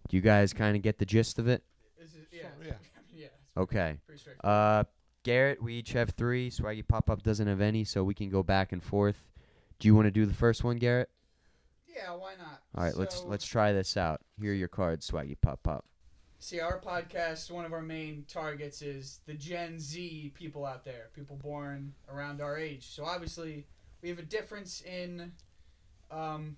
Speaker 1: Do you guys kind of get the gist of it?
Speaker 3: This is, yeah.
Speaker 2: Yeah.
Speaker 3: Yeah,
Speaker 1: Okay.
Speaker 3: Pretty straightforward.
Speaker 1: Garrett, we each have 3. Swaggy Pop-Up doesn't have any, so we can go back and forth. Do you want to do the first one, Garrett?
Speaker 3: Yeah, why not?
Speaker 1: All right, let's try this out. Here are your cards, Swaggy Pop-Up.
Speaker 3: See, our podcast, one of our main targets is the Gen Z people out there, people born around our age. So obviously, we have a difference in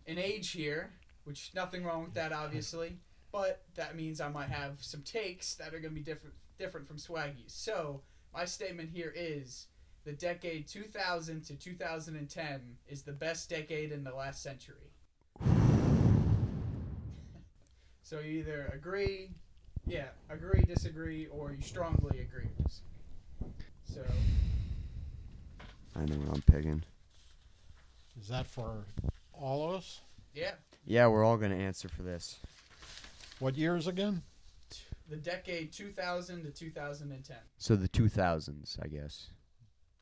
Speaker 3: age here, which nothing wrong with that, obviously. But that means I might have some takes that are going to be different from Swaggy's. So my statement here is the decade 2000 to 2010 is the best decade in the last century. So you either agree, disagree, or you strongly agree. So
Speaker 1: I know what I'm picking.
Speaker 2: Is that for all of us?
Speaker 3: yeah,
Speaker 1: Yeah, we're all going to answer for this.
Speaker 2: What years again?
Speaker 3: the decade 2000 to 2010.
Speaker 1: So the 2000s, I guess.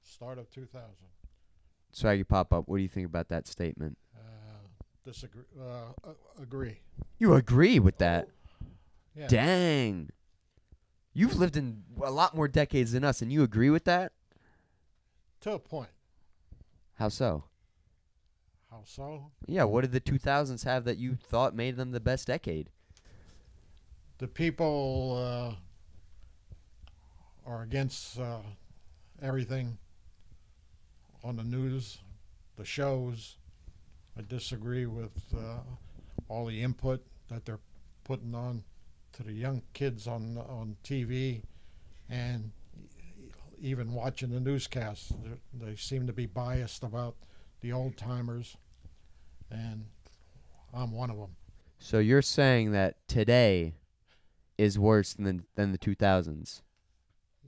Speaker 2: Start of 2000.
Speaker 1: Swaggy Pop-Up, what do you think about that statement?
Speaker 2: Disagree. Agree.
Speaker 1: You agree with that?
Speaker 2: Yeah.
Speaker 1: Dang. You've lived in a lot more decades than us, and you agree with that?
Speaker 2: To a point.
Speaker 1: How so?
Speaker 2: How so?
Speaker 1: Yeah, what did the 2000s have that you thought made them the best decade?
Speaker 2: The people are against everything on the news, the shows. I disagree with all the input that they're putting on to the young kids on TV, and even watching the newscasts. They seem to be biased about the old timers, and I'm one of them.
Speaker 1: So you're saying that today is worse than the 2000s?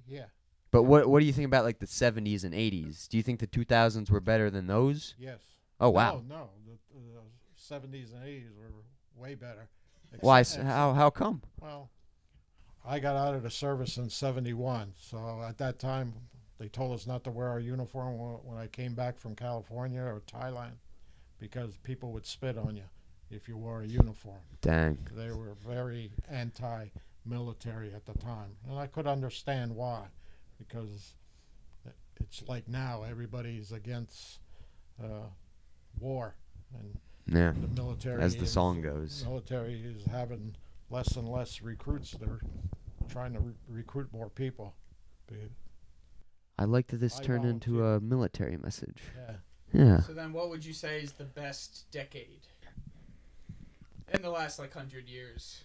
Speaker 2: Yeah.
Speaker 1: But what do you think about like the 70s and 80s? Do you think the 2000s were better than those?
Speaker 2: Yes.
Speaker 1: Oh wow.
Speaker 2: No. The 70s and 80s were way better.
Speaker 1: Why? How come?
Speaker 2: Well, I got out of the service in '71, so at that time they told us not to wear our uniform when I came back from California or Thailand, because people would spit on you if you wore a uniform.
Speaker 1: Dang.
Speaker 2: They were very anti-military at the time, and I could understand why, because it's like now everybody's against war, and
Speaker 1: Yeah.
Speaker 2: the military,
Speaker 1: As the song goes.
Speaker 2: military is having less and less recruits. They're trying to recruit more people.
Speaker 1: I like that this
Speaker 2: I
Speaker 1: turned into
Speaker 2: volunteer.
Speaker 1: a military message.
Speaker 2: Yeah.
Speaker 1: Yeah.
Speaker 3: So then what would you say is the best decade in the last 100 years?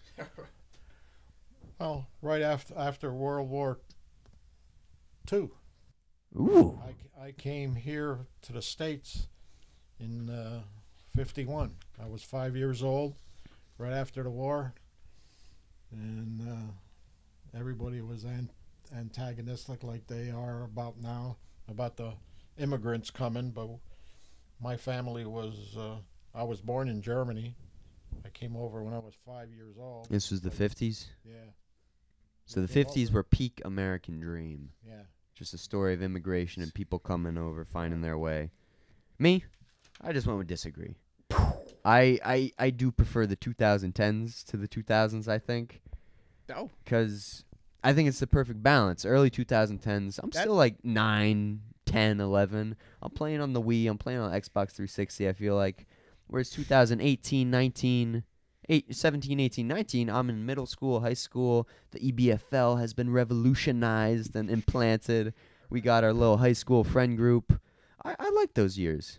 Speaker 2: Well, right after World War II,
Speaker 1: Ooh.
Speaker 2: I came here to the States in '51. I was 5 years old, right after the war, and everybody was antagonistic like they are about now, about the immigrants coming. But my family was, I was born in Germany. I came over when I was 5 years old.
Speaker 1: This was the 50s?
Speaker 2: Yeah.
Speaker 1: So the
Speaker 2: came
Speaker 1: 50s
Speaker 2: over.
Speaker 1: were peak American dream.
Speaker 2: Yeah.
Speaker 1: Just a story of immigration and people coming over, finding their way. Me? I just went with disagree. I do prefer the 2010s to the 2000s, I think.
Speaker 3: No.
Speaker 1: Because I think it's the perfect balance. Early 2010s, I'm still like 9, 10, 11. I'm playing on the Wii. I'm playing on Xbox 360, I feel like. Whereas 2018, 19, 17, 18, 19, I'm in middle school, high school. The EBFL has been revolutionized and implanted. We got our little high school friend group. I like those years.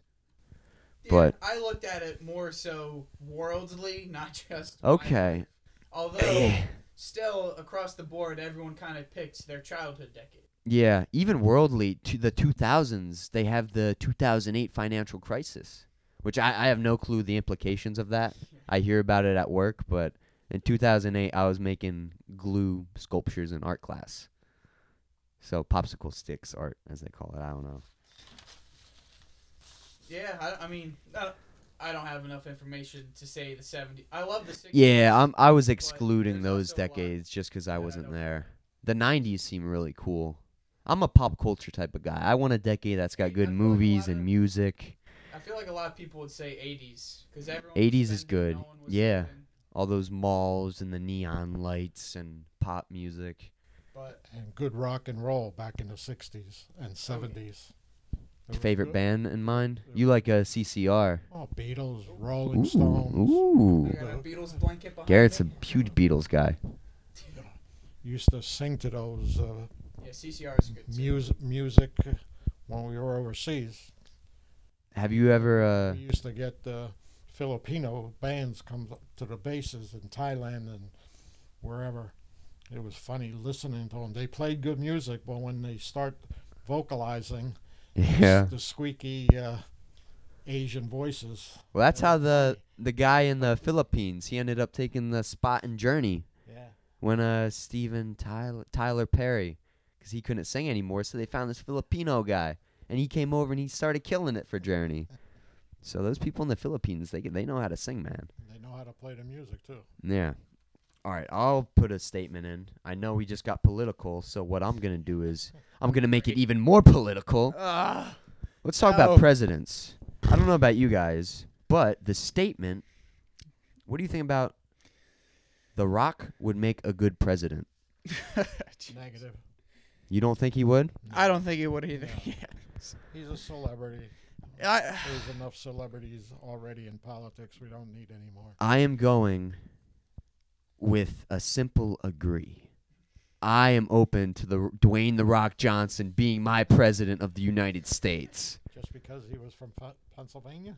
Speaker 3: Yeah,
Speaker 1: But
Speaker 3: I looked at it more so worldly, not just
Speaker 1: okay.
Speaker 3: Although, still, across the board, everyone kind of picks their childhood decade.
Speaker 1: Yeah, even worldly, to the 2000s, they have the 2008 financial crisis, which I have no clue the implications of that. I hear about it at work, but in 2008, I was making glue sculptures in art class. So popsicle sticks art, as they call it. I don't know.
Speaker 3: Yeah, I mean, I don't have enough information to say the 70s. I love the 60s.
Speaker 1: Yeah, I was
Speaker 3: but
Speaker 1: excluding
Speaker 3: there's
Speaker 1: those
Speaker 3: also a lot
Speaker 1: decades just because I
Speaker 3: that I
Speaker 1: wasn't
Speaker 3: don't-
Speaker 1: there. The 90s seem really cool. I'm a pop culture type of guy. I want a decade that's got good
Speaker 3: I feel like a
Speaker 1: movies
Speaker 3: lot
Speaker 1: and
Speaker 3: of-
Speaker 1: music.
Speaker 3: I feel like a lot of people would say 80s. Because
Speaker 1: 80s is good. Yeah. All those malls and the neon lights and pop music.
Speaker 3: But
Speaker 2: and good rock and roll back in the 60s and 70s. It was
Speaker 1: Favorite
Speaker 2: good.
Speaker 1: band in mind? You like a CCR?
Speaker 2: Oh, Beatles, Rolling Stones.
Speaker 1: Ooh.
Speaker 3: I got a Beatles blanket behind
Speaker 1: Garrett's a
Speaker 3: me.
Speaker 1: huge Beatles guy.
Speaker 2: Used to sing to those
Speaker 3: Yeah, CCR is good too.
Speaker 2: music when we were overseas.
Speaker 1: Have you ever?
Speaker 2: We used to get Filipino bands come to the bases in Thailand and wherever. It was funny listening to them. They played good music, but when they start vocalizing,
Speaker 1: Yeah.
Speaker 2: the squeaky Asian voices.
Speaker 1: Well, that's how the guy in the Philippines, he ended up taking the spot in Journey
Speaker 2: Yeah.
Speaker 1: when Steven Tyler Perry, because he couldn't sing anymore, so they found this Filipino guy, and he came over and he started killing it for Journey. So those people in the Philippines, they know how to sing, man.
Speaker 2: They know how to play the music too.
Speaker 1: Yeah. All right, I'll put a statement in. I know we just got political, so what I'm going to do is I'm going to make it even more political. Let's talk about presidents. I don't know about you guys, but the statement, what do you think about The Rock would make a good president?
Speaker 2: Negative.
Speaker 1: You don't think he would?
Speaker 3: I don't think it would either.
Speaker 2: Yeah. He's a celebrity.
Speaker 3: I,
Speaker 2: There's enough celebrities already in politics. We don't need any more.
Speaker 1: I am going with a simple agree. I am open to the Dwayne The Rock Johnson being my president of the United States.
Speaker 2: Just because he was from Pennsylvania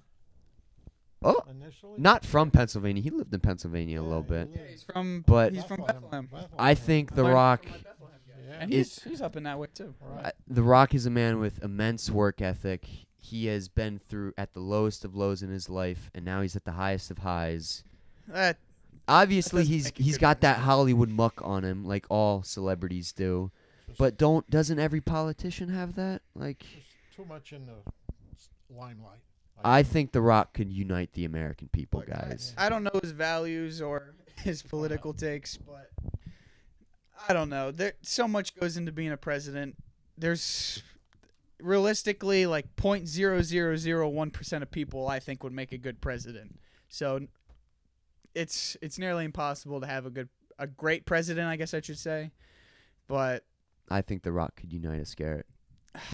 Speaker 1: Oh,
Speaker 2: initially?
Speaker 1: not from Pennsylvania. He lived in Pennsylvania a little
Speaker 2: he
Speaker 1: bit.
Speaker 2: lived-
Speaker 3: yeah, he's from
Speaker 1: But
Speaker 3: Bethlehem.
Speaker 1: I think The
Speaker 3: Learned
Speaker 1: Rock,
Speaker 3: from my Bethlehem guy.
Speaker 2: Yeah.
Speaker 3: And he's up in that way too.
Speaker 2: Right.
Speaker 1: The Rock is a man with immense work ethic. He has been through at the lowest of lows in his life, and now he's at the highest of highs.
Speaker 3: That
Speaker 1: Obviously,
Speaker 3: doesn't
Speaker 1: he's
Speaker 3: make a
Speaker 1: he's
Speaker 3: good
Speaker 1: got that
Speaker 3: president.
Speaker 1: Hollywood muck on him, like all celebrities do.
Speaker 2: Just-
Speaker 1: But doesn't every politician have that? Like,
Speaker 2: just too much in the limelight.
Speaker 1: I think The Rock could unite the American people,
Speaker 2: Like,
Speaker 1: guys.
Speaker 3: I don't know his values or his political takes, but I don't know. There so much goes into being a president. There's realistically like 0.0001% of people I think would make a good president. So it's nearly impossible to have a great president, I guess I should say. But
Speaker 1: I think The Rock could unite us, Garrett.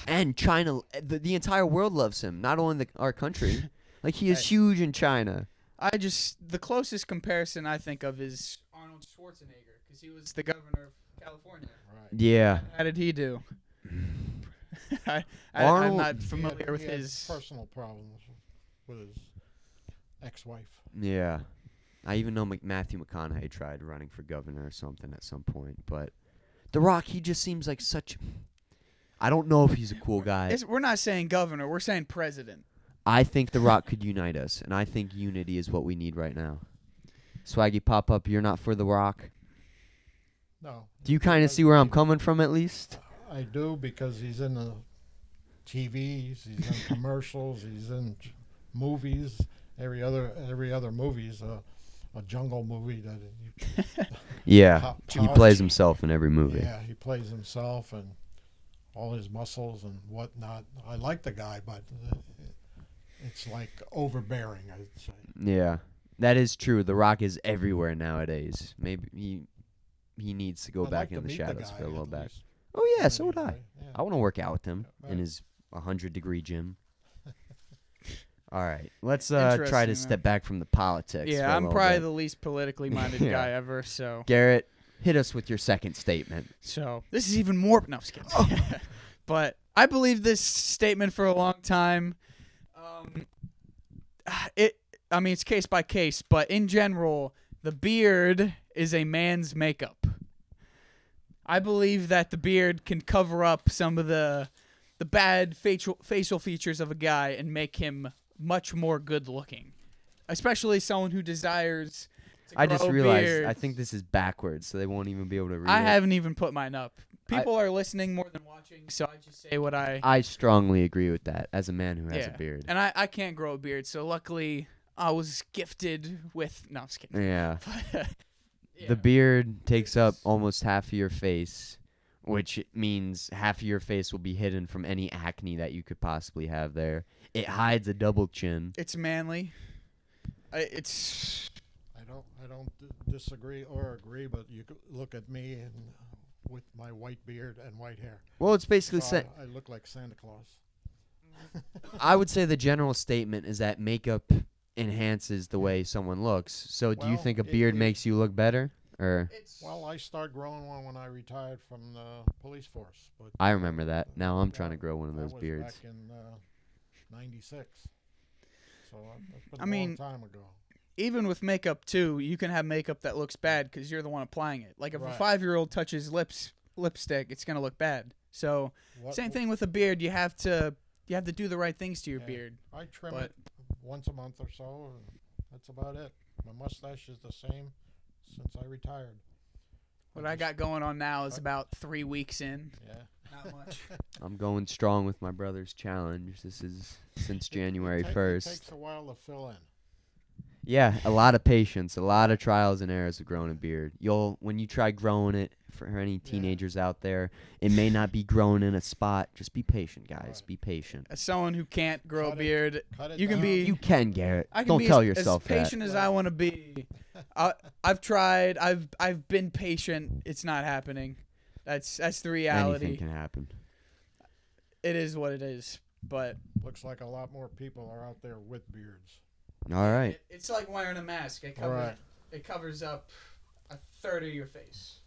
Speaker 1: And China, the entire world loves him, not only our country. Like, he is
Speaker 3: Right.
Speaker 1: huge in China.
Speaker 3: the closest comparison I think of is Arnold Schwarzenegger because he was the governor of California.
Speaker 2: Right.
Speaker 1: Yeah.
Speaker 3: How did he do? I'm
Speaker 1: Arnold-
Speaker 3: not familiar with
Speaker 2: He had
Speaker 3: his.
Speaker 2: personal problems with his ex-wife.
Speaker 1: Yeah. I even know Matthew McConaughey tried running for governor or something at some point. But The Rock, he just seems like such... I don't know if he's a cool guy.
Speaker 3: We're not saying governor. We're saying president.
Speaker 1: I think The Rock could unite us, and I think unity is what we need right now. Swaggy Pop-Up, you're not for The Rock?
Speaker 2: No.
Speaker 1: Do you kind of see where I'm coming from, at least?
Speaker 2: I do because he's in the TVs, he's in commercials, he's in movies. Every other movie is a jungle movie that
Speaker 1: Yeah. He
Speaker 2: polished.
Speaker 1: plays himself in every movie.
Speaker 2: Yeah, he plays himself and all his muscles and whatnot. I like the guy, but it's like overbearing, I'd say.
Speaker 1: Yeah. That is true. The Rock is everywhere nowadays. Maybe he needs to go
Speaker 2: I'd
Speaker 1: back
Speaker 2: like to
Speaker 1: in the
Speaker 2: meet
Speaker 1: shadows
Speaker 2: guy
Speaker 1: for a little
Speaker 2: at
Speaker 1: bit.
Speaker 2: least.
Speaker 1: Oh, yeah, so would I.
Speaker 2: Anyway, yeah.
Speaker 1: I want to work out with him
Speaker 2: Right.
Speaker 1: in his 100-degree gym. All right. Let's try to
Speaker 3: Interesting,
Speaker 1: step
Speaker 3: man.
Speaker 1: back from the politics. for
Speaker 3: Yeah,
Speaker 1: a
Speaker 3: I'm
Speaker 1: little
Speaker 3: probably
Speaker 1: bit.
Speaker 3: the least politically minded
Speaker 1: Yeah.
Speaker 3: guy ever. So
Speaker 1: Garrett, hit us with your second statement.
Speaker 3: this is even more. No, I'm just kidding. But I believe this statement for a long time. It's case by case, but in general, the beard is a man's makeup. I believe that the beard can cover up some of the bad facial features of a guy and make him much more good looking, especially someone who desires to
Speaker 1: I just
Speaker 3: grow a
Speaker 1: realized
Speaker 3: beard.
Speaker 1: I think this is backwards, so they won't even be able to read
Speaker 3: I
Speaker 1: it.
Speaker 3: haven't even put mine up. People are listening more than watching, so I just say what I
Speaker 1: strongly agree with that as a man who has a
Speaker 3: yeah.
Speaker 1: beard.
Speaker 3: And I can't grow a beard, so luckily I was gifted with. No, I'm just kidding.
Speaker 1: Yeah.
Speaker 3: Yeah.
Speaker 1: The beard takes up almost half of your face, which means half of your face will be hidden from any acne that you could possibly have there. It hides a double chin.
Speaker 3: It's manly. It's
Speaker 2: I don't disagree or agree, but you could look at me and with my white beard and white hair.
Speaker 1: Well, it's basically
Speaker 2: So I look like Santa Claus.
Speaker 1: I would say the general statement is that makeup enhances the way someone looks. So do you
Speaker 2: Well,
Speaker 1: think a beard makes you look better? Or
Speaker 2: Well, I started growing one when I retired from the police force. But
Speaker 1: I remember that. Now I'm trying to grow one of those
Speaker 2: that was
Speaker 1: beards.
Speaker 2: back in '96. So that's been
Speaker 3: I
Speaker 2: a
Speaker 3: mean,
Speaker 2: long time ago.
Speaker 3: Even with makeup too, you can have makeup that looks bad because you're the one applying it. Like if
Speaker 2: Right.
Speaker 3: a 5-year-old touches lipstick, it's gonna look bad. So same thing with a beard. You have to do the right things to your beard.
Speaker 2: I trim it once a month or so, and that's about it. My mustache is the same since I retired.
Speaker 3: What I got going on now is about 3 weeks in.
Speaker 2: Yeah.
Speaker 3: Not much.
Speaker 1: I'm going strong with my brother's challenge. This is since January 1st.
Speaker 2: It takes a while to fill in.
Speaker 1: Yeah, a lot of patience, a lot of trials and errors of growing a beard. When you try growing it, for any teenagers out there, it may not be growing in a spot. Just be patient, guys.
Speaker 2: Right.
Speaker 1: Be patient.
Speaker 3: As someone who can't grow a
Speaker 2: Cut it-
Speaker 3: beard,
Speaker 2: Cut it
Speaker 3: you can
Speaker 2: down.
Speaker 3: be.
Speaker 1: You can, Garrett.
Speaker 3: I can
Speaker 1: Don't
Speaker 3: be
Speaker 1: tell
Speaker 3: as
Speaker 1: yourself that.
Speaker 3: patient as I want to be. I've tried. I've been patient. It's not happening. That's the reality.
Speaker 1: Anything can happen.
Speaker 3: It is what it is. But
Speaker 2: Looks like a lot more people are out there with beards.
Speaker 1: All right.
Speaker 3: it's like wearing a mask. It covers up a third of your face.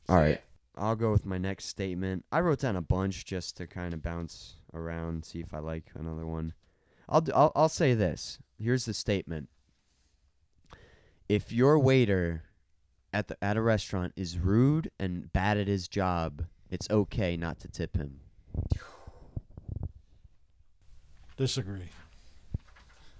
Speaker 1: All right. I'll go with my next statement. I wrote down a bunch just to kind of bounce around, see if I like another one. I'll say this. Here's the statement. If your waiter at a restaurant is rude and bad at his job, it's okay not to tip him.
Speaker 2: Disagree.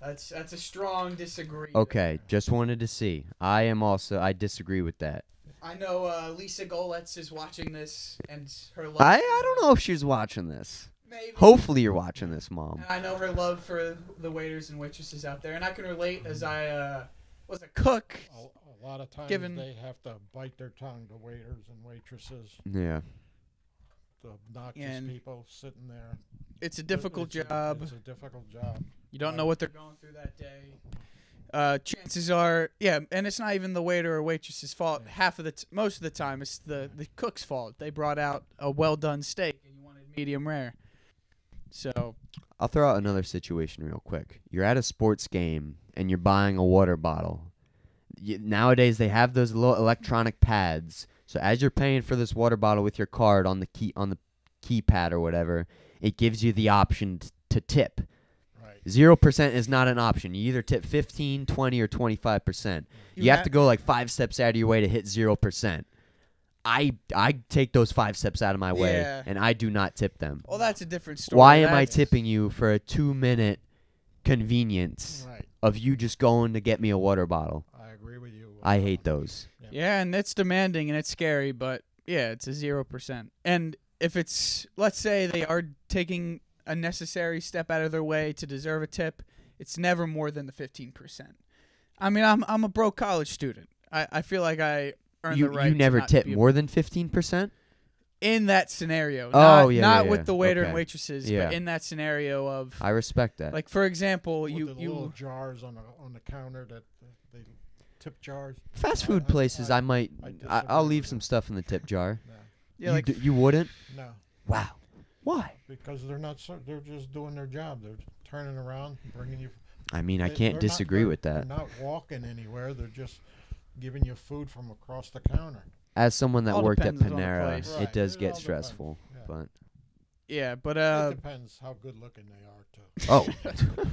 Speaker 3: That's a strong disagree.
Speaker 1: Okay, just wanted to see. I disagree with that.
Speaker 3: I know Lisa Goletz is watching this, and her love.
Speaker 1: I don't know if she's watching this.
Speaker 3: Maybe.
Speaker 1: Hopefully you're watching this, Mom.
Speaker 3: And I know her love for the waiters and waitresses out there, and I can relate as I was a cook.
Speaker 2: A lot of times they have to bite their tongue, the waiters and waitresses,
Speaker 1: Yeah.
Speaker 2: the obnoxious people sitting there.
Speaker 3: It's a difficult job.
Speaker 2: It's a difficult job.
Speaker 3: You don't know what they're going through that day. Chances are, and it's not even the waiter or waitress's fault. Most of the time, it's the cook's fault. They brought out a well-done steak, and you wanted medium rare. So
Speaker 1: I'll throw out another situation real quick. You're at a sports game, and you're buying a water bottle. Nowadays, they have those little electronic pads. So as you're paying for this water bottle with your card on the keypad or whatever, it gives you the option to tip.
Speaker 2: Right.
Speaker 1: 0% is not an option. You either tip 15, 20, or 25%. You have to go like 5 steps out of your way to hit 0%. I take those 5 steps out of my way, and I do not tip them.
Speaker 3: Well, that's a different story.
Speaker 1: Why am I tipping you for a 2-minute convenience of you just going to get me a water bottle?
Speaker 2: I agree with you.
Speaker 1: I hate those.
Speaker 3: Yeah, and it's demanding and it's scary, but yeah, it's a 0%. And if it's, let's say they are taking a necessary step out of their way to deserve a tip, it's never more than the 15%. I mean, I'm a broke college student. I feel like I earn the right.
Speaker 1: You never
Speaker 3: to
Speaker 1: tip more than 15%?
Speaker 3: In that scenario. Not with the waiter and waitresses, but in that scenario of.
Speaker 1: I respect that.
Speaker 3: Like, for example,
Speaker 2: with
Speaker 3: you
Speaker 2: the little jars on the counter that they tip jars.
Speaker 1: Fast food places, I'll leave some stuff in the tip jar.
Speaker 3: Yeah,
Speaker 1: you wouldn't?
Speaker 2: No.
Speaker 1: Wow. Why?
Speaker 2: Because they're just doing their job. They're turning around, bringing you.
Speaker 1: I mean, I can't disagree with that.
Speaker 2: They're not walking anywhere. They're just giving you food from across the counter.
Speaker 1: As someone that
Speaker 3: All
Speaker 1: worked at
Speaker 3: depends on the
Speaker 1: Panera,
Speaker 3: place.
Speaker 1: it does
Speaker 2: It
Speaker 1: get
Speaker 2: all
Speaker 1: stressful.
Speaker 2: depends.
Speaker 1: But
Speaker 2: It depends how good looking they are too.
Speaker 1: oh,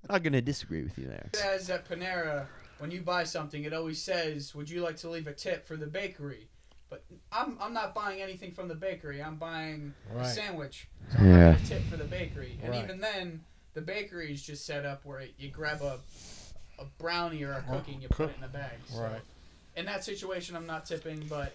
Speaker 1: not gonna disagree with you there.
Speaker 3: It says at Panera, when you buy something, it always says, "Would you like to leave a tip for the bakery?" But I'm not buying anything from the bakery. I'm buying a sandwich. So I'm not gonna tip for the bakery. And even then, the bakery is just set up where you grab a brownie or a cookie and you put it in a bag. So
Speaker 2: Right.
Speaker 3: in that situation, I'm not tipping, but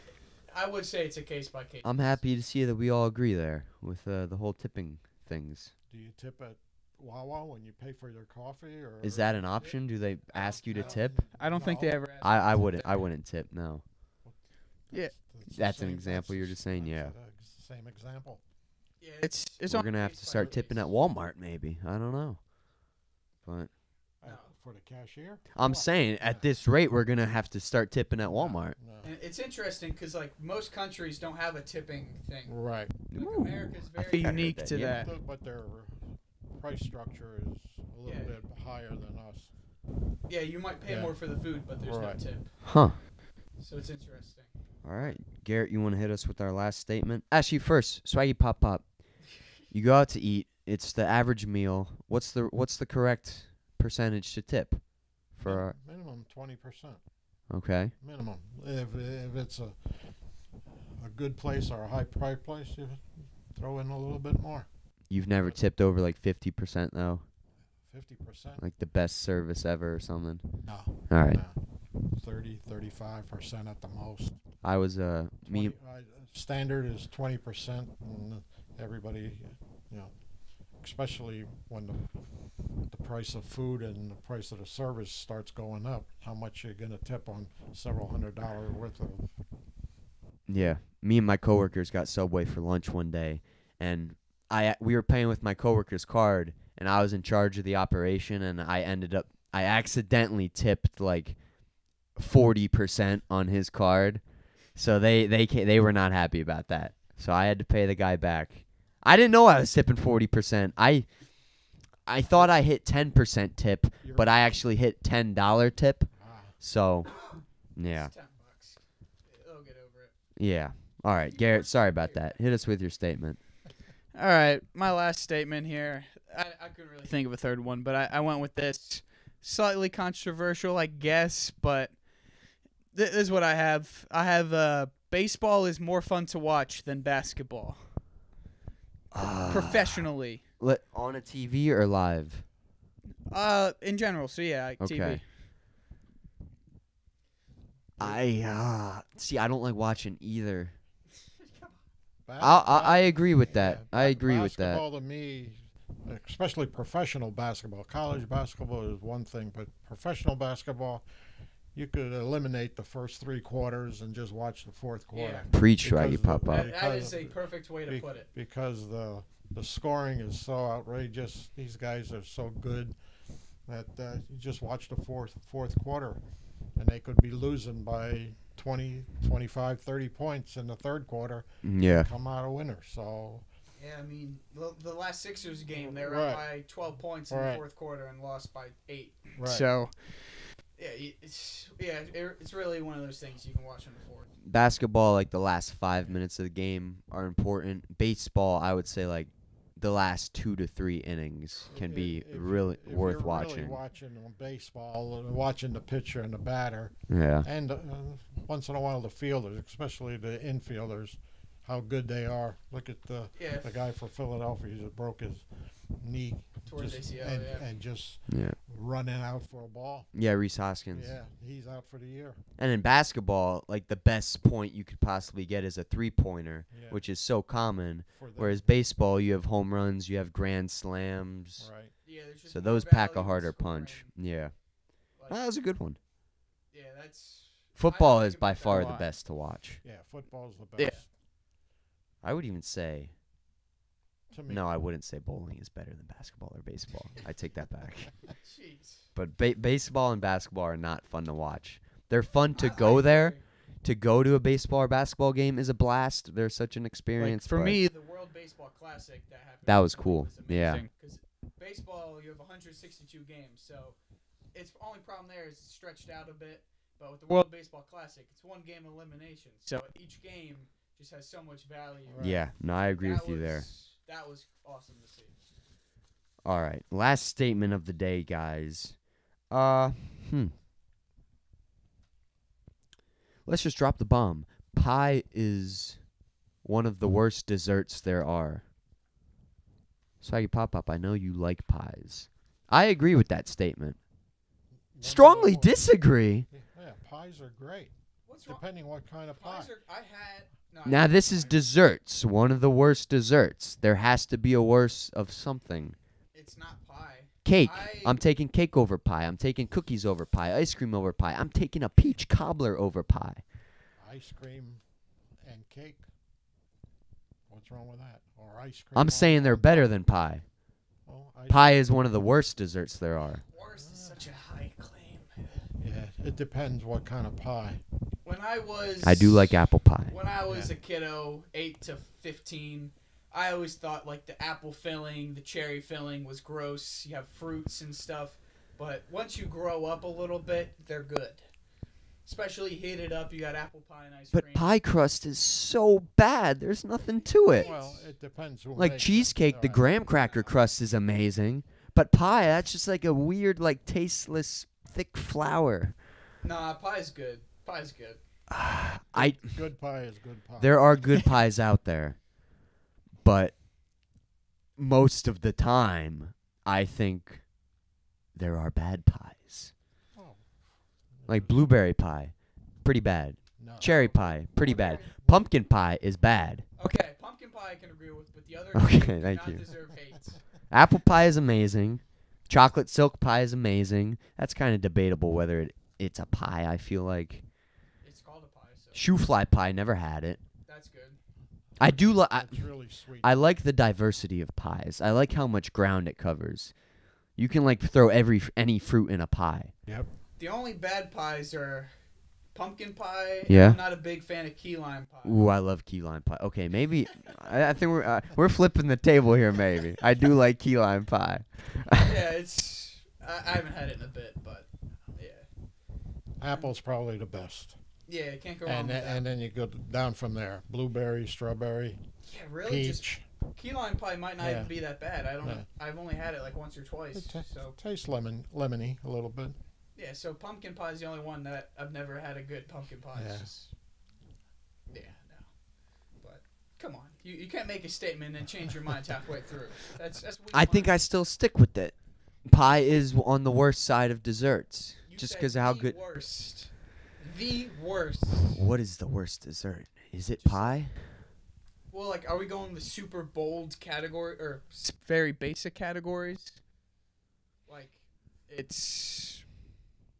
Speaker 3: I would say it's a case by case.
Speaker 1: I'm happy to see that we all agree there with the whole tipping things.
Speaker 2: Do you tip at Wawa when you pay for your coffee, or
Speaker 1: Is that an option? Do they ask you to tip?
Speaker 3: I don't think they ever. Ask
Speaker 1: I wouldn't tip. No.
Speaker 3: Yeah.
Speaker 1: That's an example you're just saying. Yeah.
Speaker 2: Same example.
Speaker 3: Yeah, it's
Speaker 1: We're
Speaker 3: on
Speaker 1: gonna have
Speaker 3: case
Speaker 1: to
Speaker 3: by
Speaker 1: start
Speaker 3: case.
Speaker 1: tipping at Walmart, maybe. I don't know. But
Speaker 3: No.
Speaker 2: For the cashier?
Speaker 1: I'm saying at this rate, we're gonna have to start tipping at Walmart.
Speaker 2: No.
Speaker 3: And it's interesting because like most countries don't have a tipping thing.
Speaker 2: Right.
Speaker 3: Like,
Speaker 1: Ooh.
Speaker 3: America's
Speaker 1: I
Speaker 3: very
Speaker 1: think I heard
Speaker 3: unique
Speaker 1: that,
Speaker 3: to
Speaker 1: yeah.
Speaker 3: that.
Speaker 2: But their price structure is a little
Speaker 3: Yeah.
Speaker 2: bit higher than us.
Speaker 3: Yeah, you might pay
Speaker 2: Yeah.
Speaker 3: more for the food, but there's
Speaker 2: Right.
Speaker 3: no tip.
Speaker 1: Huh.
Speaker 3: So it's interesting.
Speaker 1: All right, Garrett, you want to hit us with our last statement? Actually, first, Swaggy Pop Pop. You go out to eat. It's the average meal. What's the correct percentage to tip? For our,
Speaker 2: Minimum 20%.
Speaker 1: okay.
Speaker 2: Minimum. If it's a good place or a high price place, you throw in a little bit more.
Speaker 1: You've never tipped over like 50% though,
Speaker 2: 50%.
Speaker 1: like the best service ever or something.
Speaker 2: No.
Speaker 1: All right.
Speaker 2: No. 30, 35% at the most.
Speaker 1: I was me.
Speaker 2: 20, standard is 20%, and everybody, you know, especially when the price of food and the price of the service starts going up, how much you're gonna tip on several $100 worth of.
Speaker 1: Yeah, me and my coworkers got Subway for lunch one day, and we were paying with my coworker's card, and I was in charge of the operation, and I accidentally tipped like 40% on his card, so they were not happy about that. So I had to pay the guy back. I didn't know I was tipping 40%. I thought I hit 10% tip, but I actually hit $10 tip. So, yeah.
Speaker 3: It's $10. They'll get over it.
Speaker 1: Yeah. All right, Garrett, sorry about that. Hit us with your statement.
Speaker 3: All right, my last statement here. I couldn't really think of a third one, but I went with this. Slightly controversial, I guess, but this is what I have. I have baseball is more fun to watch than basketball. Professionally.
Speaker 1: On a TV or live?
Speaker 3: In general, so yeah, like
Speaker 1: Okay.
Speaker 3: TV.
Speaker 1: See, I don't like watching either.
Speaker 2: Bas-
Speaker 1: I agree with that.
Speaker 2: yeah,
Speaker 1: I agree with that.
Speaker 2: Basketball to me, especially professional basketball. College basketball is one thing, but professional basketball, you could eliminate the first 3 quarters and just watch the fourth quarter.
Speaker 1: Preach,
Speaker 2: Because
Speaker 1: Swaggy
Speaker 2: the-
Speaker 1: Pop Up.
Speaker 3: That is a perfect way to put it.
Speaker 2: Because the scoring is so outrageous. These guys are so good that you just watch the fourth quarter, and they could be losing by 20, 25, 30 points in the third quarter.
Speaker 1: Yeah.
Speaker 2: Come out a winner. So
Speaker 3: Yeah, I mean, the last Sixers game, they were
Speaker 2: Right.
Speaker 3: up by 12 points in the
Speaker 2: Right.
Speaker 3: fourth quarter and lost by 8.
Speaker 2: right.
Speaker 3: So, yeah, it's really one of those things you can watch on the fourth.
Speaker 1: Basketball, like the last 5 minutes of the game are important. Baseball, I would say like the last 2 to 3 innings can be
Speaker 2: If
Speaker 1: really worth
Speaker 2: you're
Speaker 1: watching.
Speaker 2: Really watching on baseball, watching the pitcher and the batter,
Speaker 1: Yeah.
Speaker 2: and once in a while the fielders, especially the infielders, how good they are. Look at the guy for Philadelphia. He just broke his knee
Speaker 3: Towards
Speaker 2: just,
Speaker 3: ACL,
Speaker 2: and just
Speaker 1: Yeah.
Speaker 2: running out for a ball.
Speaker 1: Yeah, Reese Hoskins.
Speaker 2: Yeah, he's out for the year.
Speaker 1: And in basketball, like the best point you could possibly get is a 3-pointer,
Speaker 2: Yeah.
Speaker 1: which is so common.
Speaker 2: For the,
Speaker 1: Whereas baseball, you have home runs, you have grand slams.
Speaker 2: right.
Speaker 3: Yeah, there's just
Speaker 1: So
Speaker 3: more
Speaker 1: those pack
Speaker 3: value
Speaker 1: a
Speaker 3: in
Speaker 1: harder
Speaker 3: scoring.
Speaker 1: punch. Yeah.
Speaker 3: Like,
Speaker 1: That was a good one.
Speaker 3: yeah, that's.
Speaker 1: Football
Speaker 3: I
Speaker 1: is
Speaker 3: think
Speaker 1: by
Speaker 3: about that a
Speaker 1: far the
Speaker 3: lot.
Speaker 1: best to watch.
Speaker 2: Yeah, football's the
Speaker 3: Yeah.
Speaker 2: best.
Speaker 1: I would even say,
Speaker 2: To me.
Speaker 1: no, I wouldn't say bowling is better than basketball or baseball. I take that back.
Speaker 3: Jeez.
Speaker 1: But baseball and basketball are not fun to watch. They're fun to
Speaker 3: I
Speaker 1: go there.
Speaker 3: agree.
Speaker 1: To go to a baseball or basketball game is a blast. They're such an
Speaker 3: Like,
Speaker 1: experience.
Speaker 3: for
Speaker 1: but
Speaker 3: me, the World Baseball Classic that happened.
Speaker 1: That was
Speaker 3: recently
Speaker 1: cool. Yeah.
Speaker 3: amazing, 'cause baseball, you have 162 games, so its only problem there is it's stretched out a bit. But with the World Baseball Classic, it's 1 game elimination, so each game just has so much value.
Speaker 2: Right.
Speaker 1: Yeah, no, I agree
Speaker 3: That
Speaker 1: with you there.
Speaker 3: was- That was awesome to see.
Speaker 1: All right, last statement of the day, guys. Let's just drop the bomb. Pie is one of the worst desserts there are. Swaggy Pop Up, I know you like pies. I agree with that statement. Strongly disagree.
Speaker 2: Yeah, pies are great,
Speaker 3: What's wrong?
Speaker 2: depending what kind of pie.
Speaker 3: Pies are, I had. No, I
Speaker 1: Now
Speaker 3: had
Speaker 1: this is
Speaker 3: pie.
Speaker 1: desserts. One of the worst desserts. There has to be a worse of something.
Speaker 3: It's not pie.
Speaker 1: Cake.
Speaker 3: I-
Speaker 1: I'm taking cake over pie. I'm taking cookies over pie. Ice cream over pie. I'm taking a peach cobbler over pie.
Speaker 2: Ice cream and cake. What's wrong with that? Or ice cream.
Speaker 1: I'm saying they're better than pie.
Speaker 2: Oh,
Speaker 1: Pie is one of the worst desserts there are.
Speaker 3: Worst is such a high
Speaker 2: It depends what kind of pie.
Speaker 3: When I was...
Speaker 1: I do like apple pie.
Speaker 3: When I was a kiddo, 8 to 15, I always thought, like, the apple filling, the cherry filling was gross. You have fruits and stuff. But once you grow up a little bit, they're good. Especially heated up, you got apple pie and ice cream.
Speaker 1: But pie crust is so bad. There's nothing to it.
Speaker 2: Well, it depends who
Speaker 1: Like
Speaker 2: makes
Speaker 1: cheesecake,
Speaker 2: it.
Speaker 1: the graham cracker crust is amazing. But pie, that's just like a weird, like, tasteless, thick flour.
Speaker 3: Nah, pie's good. Pie's good.
Speaker 2: Good pie is good pie.
Speaker 1: There are good pies out there. But most of the time, I think there are bad pies.
Speaker 2: Oh.
Speaker 1: Like blueberry pie, pretty bad.
Speaker 2: No.
Speaker 1: Cherry pie, pretty bad. Pumpkin pie is bad.
Speaker 3: Okay, pumpkin pie I can agree with, but the other
Speaker 1: Okay,
Speaker 3: two do
Speaker 1: thank
Speaker 3: not
Speaker 1: you.
Speaker 3: deserve hate.
Speaker 1: Apple pie is amazing. Chocolate silk pie is amazing. That's kind of debatable whether it's a pie, I feel like.
Speaker 3: It's called a pie, so
Speaker 1: Shoe fly pie, never had it.
Speaker 3: that's good.
Speaker 1: I do like.
Speaker 2: It's really sweet.
Speaker 1: I like the diversity of pies. I like how much ground it covers. You can like throw any fruit in a pie.
Speaker 2: Yep.
Speaker 3: The only bad pies are pumpkin pie.
Speaker 1: Yeah.
Speaker 3: I'm not a big fan of key lime pie.
Speaker 1: Ooh, I love key lime pie. Okay, maybe I think we're flipping the table here. Maybe I do like key lime pie.
Speaker 3: Yeah, it's... I haven't had it in a bit, but yeah.
Speaker 2: Apple's probably the best.
Speaker 3: Yeah, can't go wrong
Speaker 2: And
Speaker 3: with that.
Speaker 2: then you go down from there. Blueberry, strawberry,
Speaker 3: Yeah, really, just
Speaker 2: peach.
Speaker 3: key lime pie might not
Speaker 2: Yeah.
Speaker 3: even be that bad. I don't
Speaker 2: Yeah.
Speaker 3: know. I've only had it like once or twice.
Speaker 2: It
Speaker 3: So
Speaker 2: tastes lemony a little bit.
Speaker 3: yeah, so pumpkin pie is the only one that I've never had a good pumpkin pie.
Speaker 2: Yeah.
Speaker 3: It's just, yeah, no. But come on, you can't make a statement and change your mind halfway through. That's what
Speaker 1: I think I still stick with it. Pie is on the worst side of desserts, just because of how good.
Speaker 3: Worst. The worst.
Speaker 1: What is the worst dessert? Is it pie?
Speaker 3: Well, like, are we going the super bold category or very basic categories? Like, it's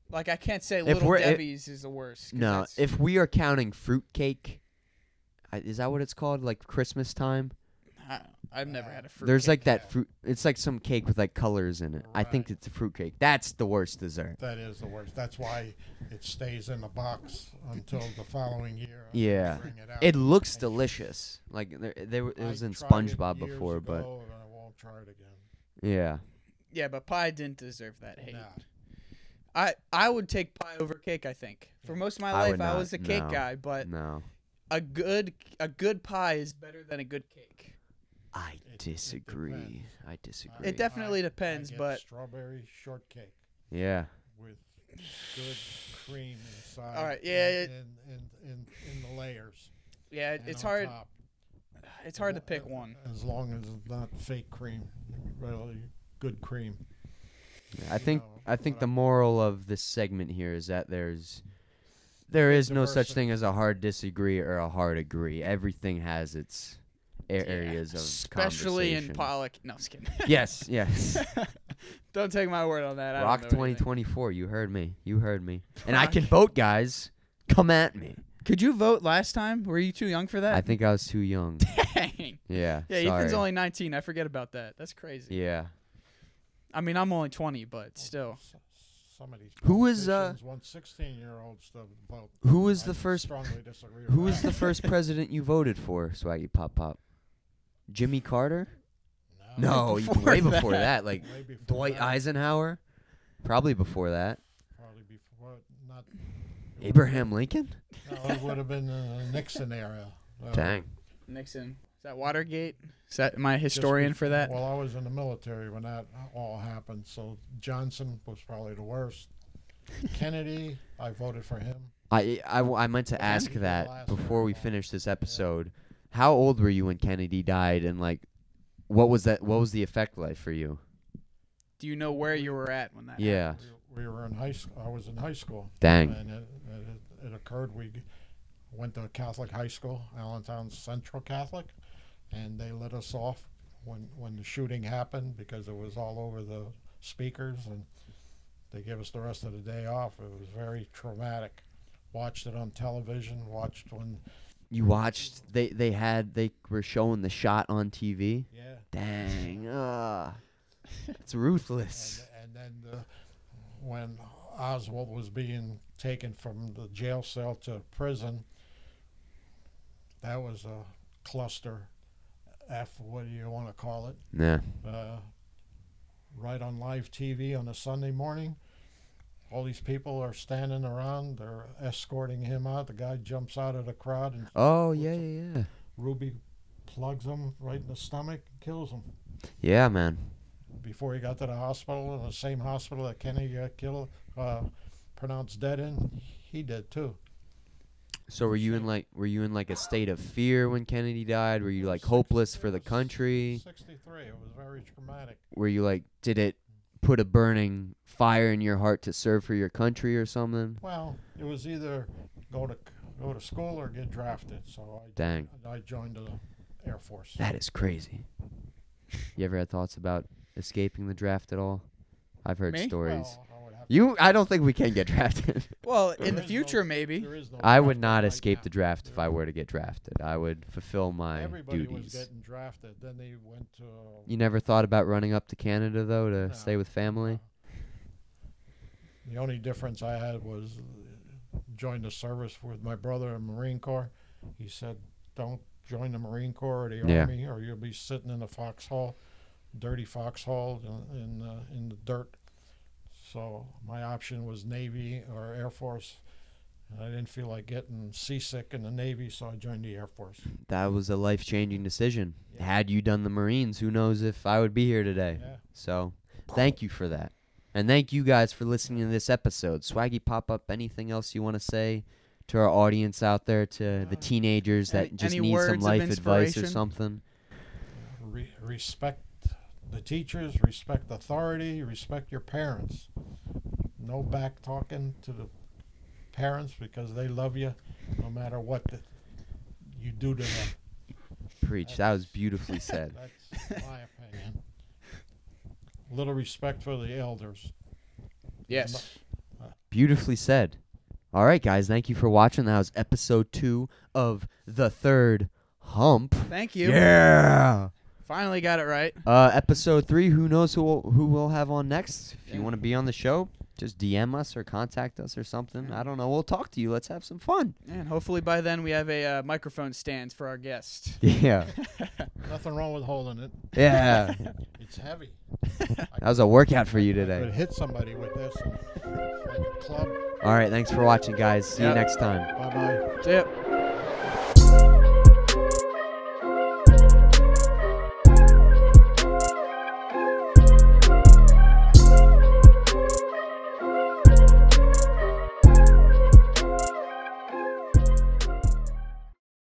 Speaker 3: like I can't say Little
Speaker 1: we're-
Speaker 3: Debbie's is the worst. 'cause
Speaker 1: No.
Speaker 3: that's-
Speaker 1: If we are counting fruitcake, is that what it's called? Like Christmas time?
Speaker 3: I've never had a fruit.
Speaker 1: There's
Speaker 3: cake.
Speaker 1: like that fruit. It's like some cake with like colors in it. I think
Speaker 2: Right.
Speaker 1: it's a fruitcake. That's the worst dessert.
Speaker 2: That is the worst. That's why it stays in the box until the following year.
Speaker 1: Yeah.
Speaker 2: Bring it out.
Speaker 1: It looks
Speaker 2: And
Speaker 1: delicious. Like it was
Speaker 2: I
Speaker 1: in
Speaker 2: tried it
Speaker 1: SpongeBob
Speaker 2: years
Speaker 1: before, but
Speaker 2: ago, and I won't try it again.
Speaker 1: yeah.
Speaker 3: Yeah, but pie didn't deserve that hate.
Speaker 2: Nah.
Speaker 3: I would take pie over cake. I think for most of my
Speaker 1: I
Speaker 3: life
Speaker 1: would
Speaker 3: I
Speaker 1: not,
Speaker 3: was a cake
Speaker 1: no.
Speaker 3: guy, but
Speaker 1: No.
Speaker 3: a good pie is better than a good cake.
Speaker 1: I
Speaker 2: It
Speaker 1: disagree.
Speaker 2: depends.
Speaker 1: I disagree.
Speaker 3: It definitely
Speaker 2: I
Speaker 3: depends,
Speaker 2: get
Speaker 3: but
Speaker 2: strawberry shortcake
Speaker 1: Yeah.
Speaker 2: with good cream inside.
Speaker 3: All right, yeah,
Speaker 2: in the layers.
Speaker 3: yeah,
Speaker 2: and
Speaker 3: it's
Speaker 2: on
Speaker 3: hard.
Speaker 2: top.
Speaker 3: It's hard to pick one.
Speaker 2: As long as it's not fake cream, really good cream.
Speaker 1: I think
Speaker 2: know,
Speaker 1: I think
Speaker 2: but
Speaker 1: the
Speaker 2: I'm-
Speaker 1: moral of this segment here is that there is no such
Speaker 2: diversity.
Speaker 1: thing as a hard disagree or a hard agree. Everything has its areas of
Speaker 3: especially in
Speaker 1: conversation.
Speaker 3: No, I'm just kidding.
Speaker 1: Yes, yes.
Speaker 3: Don't take my word on that. I don't
Speaker 1: Rock
Speaker 3: know anything.
Speaker 1: 2024. You heard me. You heard me. And I
Speaker 3: Rock.
Speaker 1: can vote, guys. Come at me.
Speaker 3: Could you vote last time? Were you too young for that?
Speaker 1: I think I was too young.
Speaker 3: Dang.
Speaker 1: Yeah.
Speaker 3: Yeah,
Speaker 1: sorry.
Speaker 3: Ethan's only 19. I forget about that. That's crazy.
Speaker 1: Yeah.
Speaker 3: I mean, I'm only 20, but still.
Speaker 2: Some of these
Speaker 1: Who is,
Speaker 2: politicians want 16-year-olds to vote.
Speaker 1: Who was
Speaker 2: I
Speaker 1: the first?
Speaker 2: strongly disagree with
Speaker 1: Who was
Speaker 2: that.
Speaker 1: the first president you voted for? Swaggy Pop Pop. Jimmy Carter? No,
Speaker 3: Before
Speaker 1: way
Speaker 3: that.
Speaker 1: before that. Like
Speaker 2: Way before
Speaker 1: Dwight
Speaker 2: that.
Speaker 1: Eisenhower. Probably before that.
Speaker 2: Probably before, not.
Speaker 1: Abraham Lincoln.
Speaker 2: No, it would have been the Nixon era.
Speaker 1: Dang.
Speaker 3: Nixon. Is that Watergate? Is that my
Speaker 2: Just
Speaker 3: historian for that?
Speaker 2: Well, I was in the military when that all happened, so Johnson was probably the worst. Kennedy, I voted for him.
Speaker 1: I meant to ask
Speaker 2: Kennedy's the
Speaker 1: that
Speaker 2: last
Speaker 1: before
Speaker 2: one.
Speaker 1: we finish this episode. How old were you when Kennedy died, and like, what was that? What was the effect like for you?
Speaker 3: Do you know where you were at when that happened?
Speaker 1: Yeah.
Speaker 2: We were in high school. I was in high school.
Speaker 1: Dang.
Speaker 2: And it occurred. We went to a Catholic high school, Allentown Central Catholic, and they let us off when the shooting happened because it was all over the speakers, and they gave us the rest of the day off. It was very traumatic. Watched it on television. Watched when.
Speaker 1: You watched? They were showing the shot on TV.
Speaker 2: Yeah.
Speaker 1: Dang. It's ruthless.
Speaker 2: And then when Oswald was being taken from the jail cell to prison. That was a cluster F, what do you want to call it?
Speaker 1: Yeah.
Speaker 2: Right on live TV on a Sunday morning. All these people are standing around. They're escorting him out. The guy jumps out of the crowd and
Speaker 1: Oh, yeah.
Speaker 2: Ruby plugs him right in the stomach and kills him.
Speaker 1: Yeah, man.
Speaker 2: Before he got to the hospital, in the same hospital that Kennedy got killed, pronounced dead in, he did too.
Speaker 1: So were you in like a state of fear when Kennedy died? Were you like hopeless for the country?
Speaker 2: 63. It was very traumatic.
Speaker 1: Were you like, did it put a burning fire in your heart to serve for your country or something?
Speaker 2: Well, it was either go to school or get drafted. So I joined the Air Force.
Speaker 1: That is crazy. You ever had thoughts about escaping the draft at all? I've heard
Speaker 3: Me?
Speaker 1: stories.
Speaker 2: Well,
Speaker 1: I don't think we can get drafted.
Speaker 3: Well,
Speaker 2: There
Speaker 3: in the
Speaker 2: is
Speaker 3: future,
Speaker 2: no-
Speaker 3: maybe.
Speaker 2: there is no
Speaker 1: I would
Speaker 2: draft
Speaker 1: not
Speaker 2: right
Speaker 1: escape
Speaker 2: now.
Speaker 1: the draft if I were to get drafted. I would fulfill my
Speaker 2: Everybody was
Speaker 1: duties.
Speaker 2: getting drafted. Then they went to.
Speaker 1: You never thought about running up to Canada, though, to
Speaker 2: No.
Speaker 1: stay with family?
Speaker 2: The only difference I had was join the service with my brother in the Marine Corps. He said, "Don't join the Marine Corps or the
Speaker 1: Yeah.
Speaker 2: Army, or you'll be sitting in the foxhole, dirty foxhole in the dirt." So my option was Navy or Air Force. And I didn't feel like getting seasick in the Navy, so I joined the Air Force.
Speaker 1: That was a life-changing decision.
Speaker 2: Yeah.
Speaker 1: Had you done the Marines, who knows if I would be here today.
Speaker 2: Yeah.
Speaker 1: So, thank you for that. And thank you guys for listening to this episode. Swaggy Pop-Up, anything else you want to say to our audience out there, to the teenagers that just
Speaker 3: Any
Speaker 1: need some
Speaker 3: words of
Speaker 1: life advice or
Speaker 3: inspiration?
Speaker 1: something?
Speaker 2: Respect the teachers, respect authority, respect your parents. No back talking to the parents because they love you no matter what you do to them.
Speaker 1: Preach. That was beautifully said.
Speaker 2: That's my opinion. Little respect for the elders.
Speaker 3: Yes.
Speaker 1: Beautifully said. All right, guys. Thank you for watching. That was episode 2 of The Third Hump.
Speaker 3: Thank you.
Speaker 1: Yeah.
Speaker 3: Finally got it right.
Speaker 1: Episode 3, who knows who we'll have on next. If you
Speaker 3: Yeah.
Speaker 1: want to be on the show, just DM us or contact us or something. I don't know. We'll talk to you. Let's have some fun.
Speaker 3: And hopefully by then we have a microphone stand for our guest.
Speaker 1: Yeah.
Speaker 2: Nothing wrong with holding it.
Speaker 1: Yeah.
Speaker 2: It's heavy.
Speaker 1: That was a workout for you
Speaker 2: I could
Speaker 1: today.
Speaker 2: hit somebody with this like a club.
Speaker 1: All right. Thanks for watching, guys. See you
Speaker 3: Yep.
Speaker 1: next time.
Speaker 2: Bye-bye.
Speaker 3: See ya.